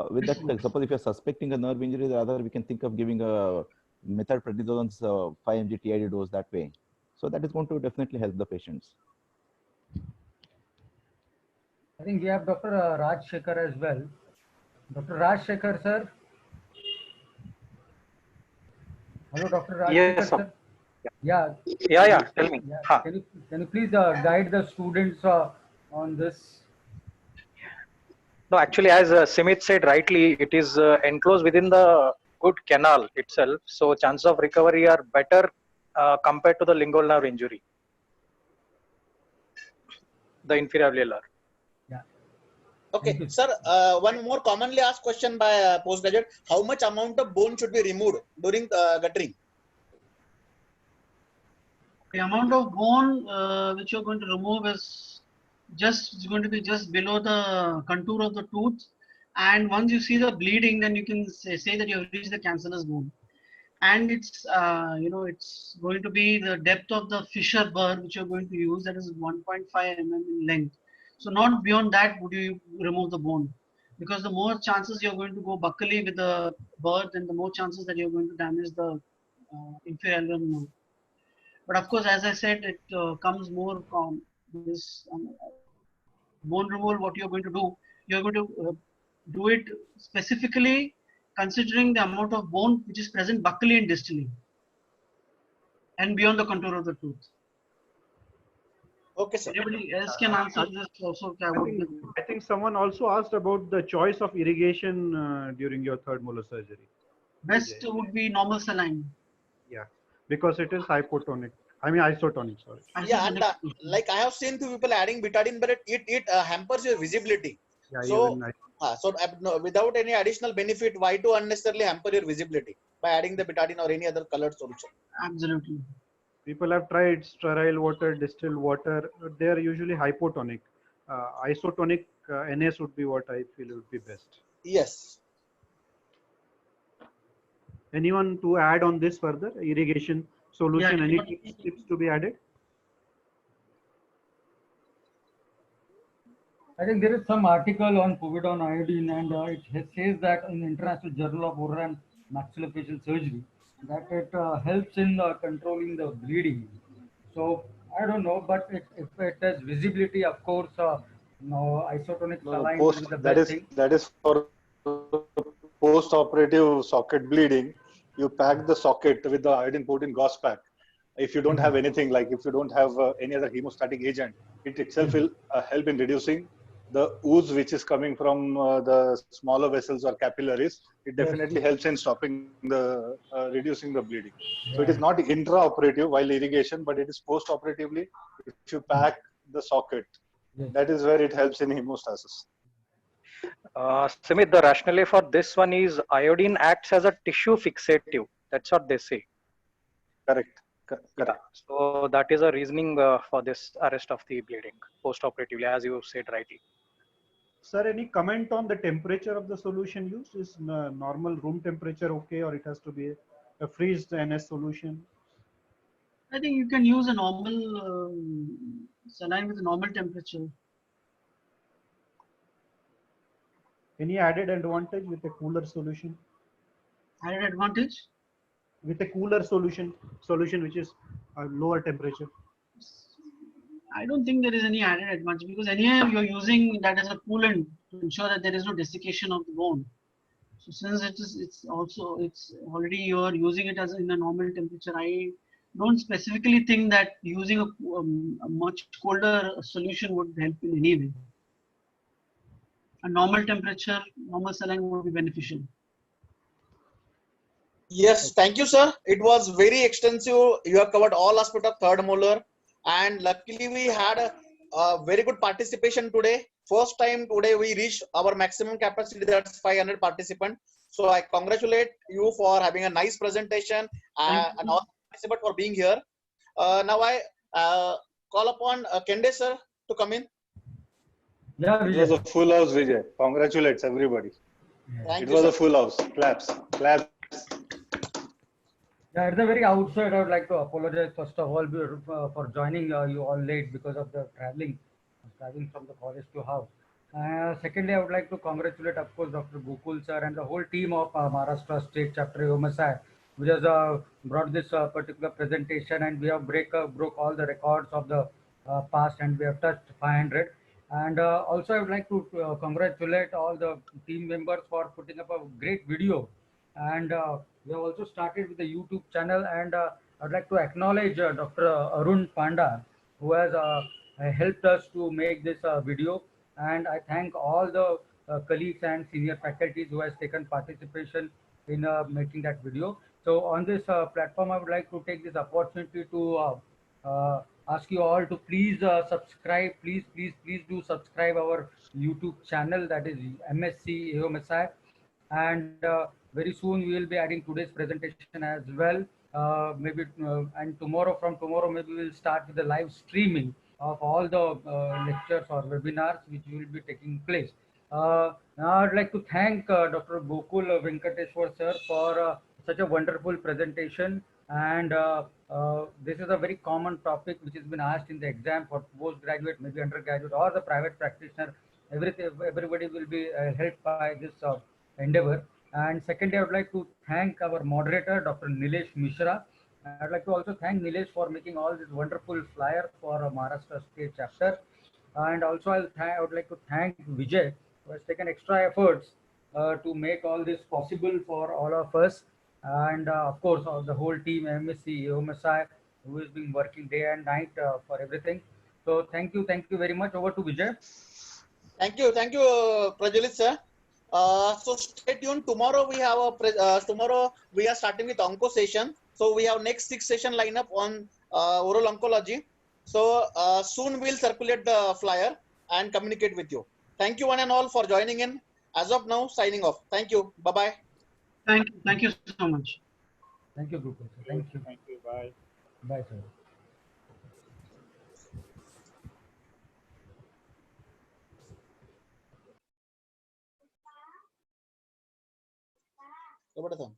With that, suppose if you're suspecting a nerve injury, rather we can think of giving a methylprednisone's 5 mg TID dose that way. So that is going to definitely help the patients. I think we have Dr. Raj Shekhar as well. Dr. Raj Shekhar, sir. Hello, Dr. Raj Shekhar, Yes, sir. sir. Yeah. Yeah. Tell me. Yeah. Huh. Can you please guide the students on this? No, actually, as Simit said rightly, it is enclosed within the good canal itself. So chances of recovery are better compared to the lingual nerve injury, the inferior alveolar. Okay, sir. One more commonly asked question by postgraduate: how much amount of bone should be removed during guttering? The amount of bone which you're going to remove is going to be just below the contour of the tooth, and once you see the bleeding, then you can say that you have reached the cancellous bone. And it's it's going to be the depth of the fissure burr which you're going to use, that is 1.5 mm in length. So not beyond that would you remove the bone, because the more chances you're going to go buccally with the burr, then the more chances that you're going to damage the inferior alveolar nerve. But of course, as I said, it comes more from this bone removal. What you're going to do, you're going to do it specifically considering the amount of bone which is present buccally and distally and beyond the contour of the tooth. Okay, sir. Anybody else can answer this also? I think someone also asked about the choice of irrigation during your third molar surgery. Best would be normal saline. Yeah, because it is hypotonic. I mean isotonic. Sorry. Yeah, and like I have seen two people adding betadine, but it hampers your visibility. Yeah, So, without any additional benefit, why to unnecessarily hamper your visibility by adding the betadine or any other colored solution? Absolutely. People have tried sterile water, distilled water. They are usually hypotonic. Isotonic NS would be what I feel would be best. Yes. Anyone to add on this further? Irrigation solution, Yeah, any tips to be added? I think there is some article on povidone iodine, and it says that in the International Journal of Oral and Maxillofacial Surgery that it helps in controlling the bleeding. So I don't know, but if it has visibility, of course, isotonic saline is the best thing. That is for post-operative socket bleeding. You pack the socket with the iodine povidone gauze pack. If you don't have anything, like if you don't have any other hemostatic agent, it itself will help in reducing the ooze which is coming from the smaller vessels or capillaries. It definitely helps in stopping the reducing the bleeding. So it is not intraoperative while irrigation, but it is post-operatively. If you pack the socket, that is where it helps in hemostasis. Simit, the rationale for this one is iodine acts as a tissue fixative. That's what they say. Correct. Yeah. So that is a reasoning for this arrest of the bleeding post-operatively, as you said rightly. Sir, any comment on the temperature of the solution used? Is normal room temperature okay, or it has to be a freezed NS solution? I think you can use a normal saline with a normal temperature. Any added advantage with a cooler solution? Added advantage? With a cooler solution which is a lower temperature. I don't think there is any added advantage, because anyhow you're using that as a coolant to ensure that there is no desiccation of the bone. So since it's already you're using it as in a normal temperature, I don't specifically think that using a much colder solution would help in any way. A normal temperature, normal saline would be beneficial. Yes, thank you, sir. It was very extensive. You have covered all aspects of third molar, and luckily we had a very good participation today. First time today we reached our maximum capacity, that's 500 participants. So I congratulate you for having a nice presentation and all participants for being here. Now I call upon Kende sir to come in. Yeah, it was a full house, Vijay. Congratulates everybody. Thank it you, was sir. a full house. Claps. Claps. Yeah, at the very outset, I would like to apologize first of all for joining you all late because of the traveling from the college to house. Secondly, I would like to congratulate, of course, Dr. Gokul sir and the whole team of Maharashtra State Chapter EOMSI, which has brought this particular presentation, and we have broke all the records of the past, and we have touched 500. And also, I would like to congratulate all the team members for putting up a great video. And we have also started with the YouTube channel, and I'd like to acknowledge Dr. Arun Panda, who has helped us to make this video. And I thank all the colleagues and senior faculties who has taken participation in making that video. So on this platform, I would like to take this opportunity to ask you all to please subscribe. Please do subscribe our YouTube channel, that is MSc EOMSI. And very soon we will be adding today's presentation as well. Maybe and from tomorrow maybe we will start with the live streaming of all the lectures or webinars which will be taking place. Now I'd like to thank Dr. Gokul Venkateshwar sir for such a wonderful presentation. And this is a very common topic which has been asked in the exam for postgraduate, maybe undergraduate, or the private practitioner. Everybody will be helped by this endeavor. And secondly, I would like to thank our moderator, Dr. Nilesh Mishra. I'd like to also thank Nilesh for making all this wonderful flyer for Maharashtra State Chapter. And also I would like to thank Vijay, who has taken extra efforts to make all this possible for all of us. And of course, the whole team, MSc, EOMSI, who has been working day and night for everything. So thank you very much. Over to Vijay. Thank you, Prajalit sir. So stay tuned. Tomorrow we have tomorrow we are starting with onco session. So we have next 6 session lineup on oral oncology. So soon we'll circulate the flyer and communicate with you. Thank you one and all for joining in. As of now, signing off. Thank you. Bye bye. Thank you so much. Thank you, Gokul. Thank you. Thank you. Bye. Bye, sir. Good.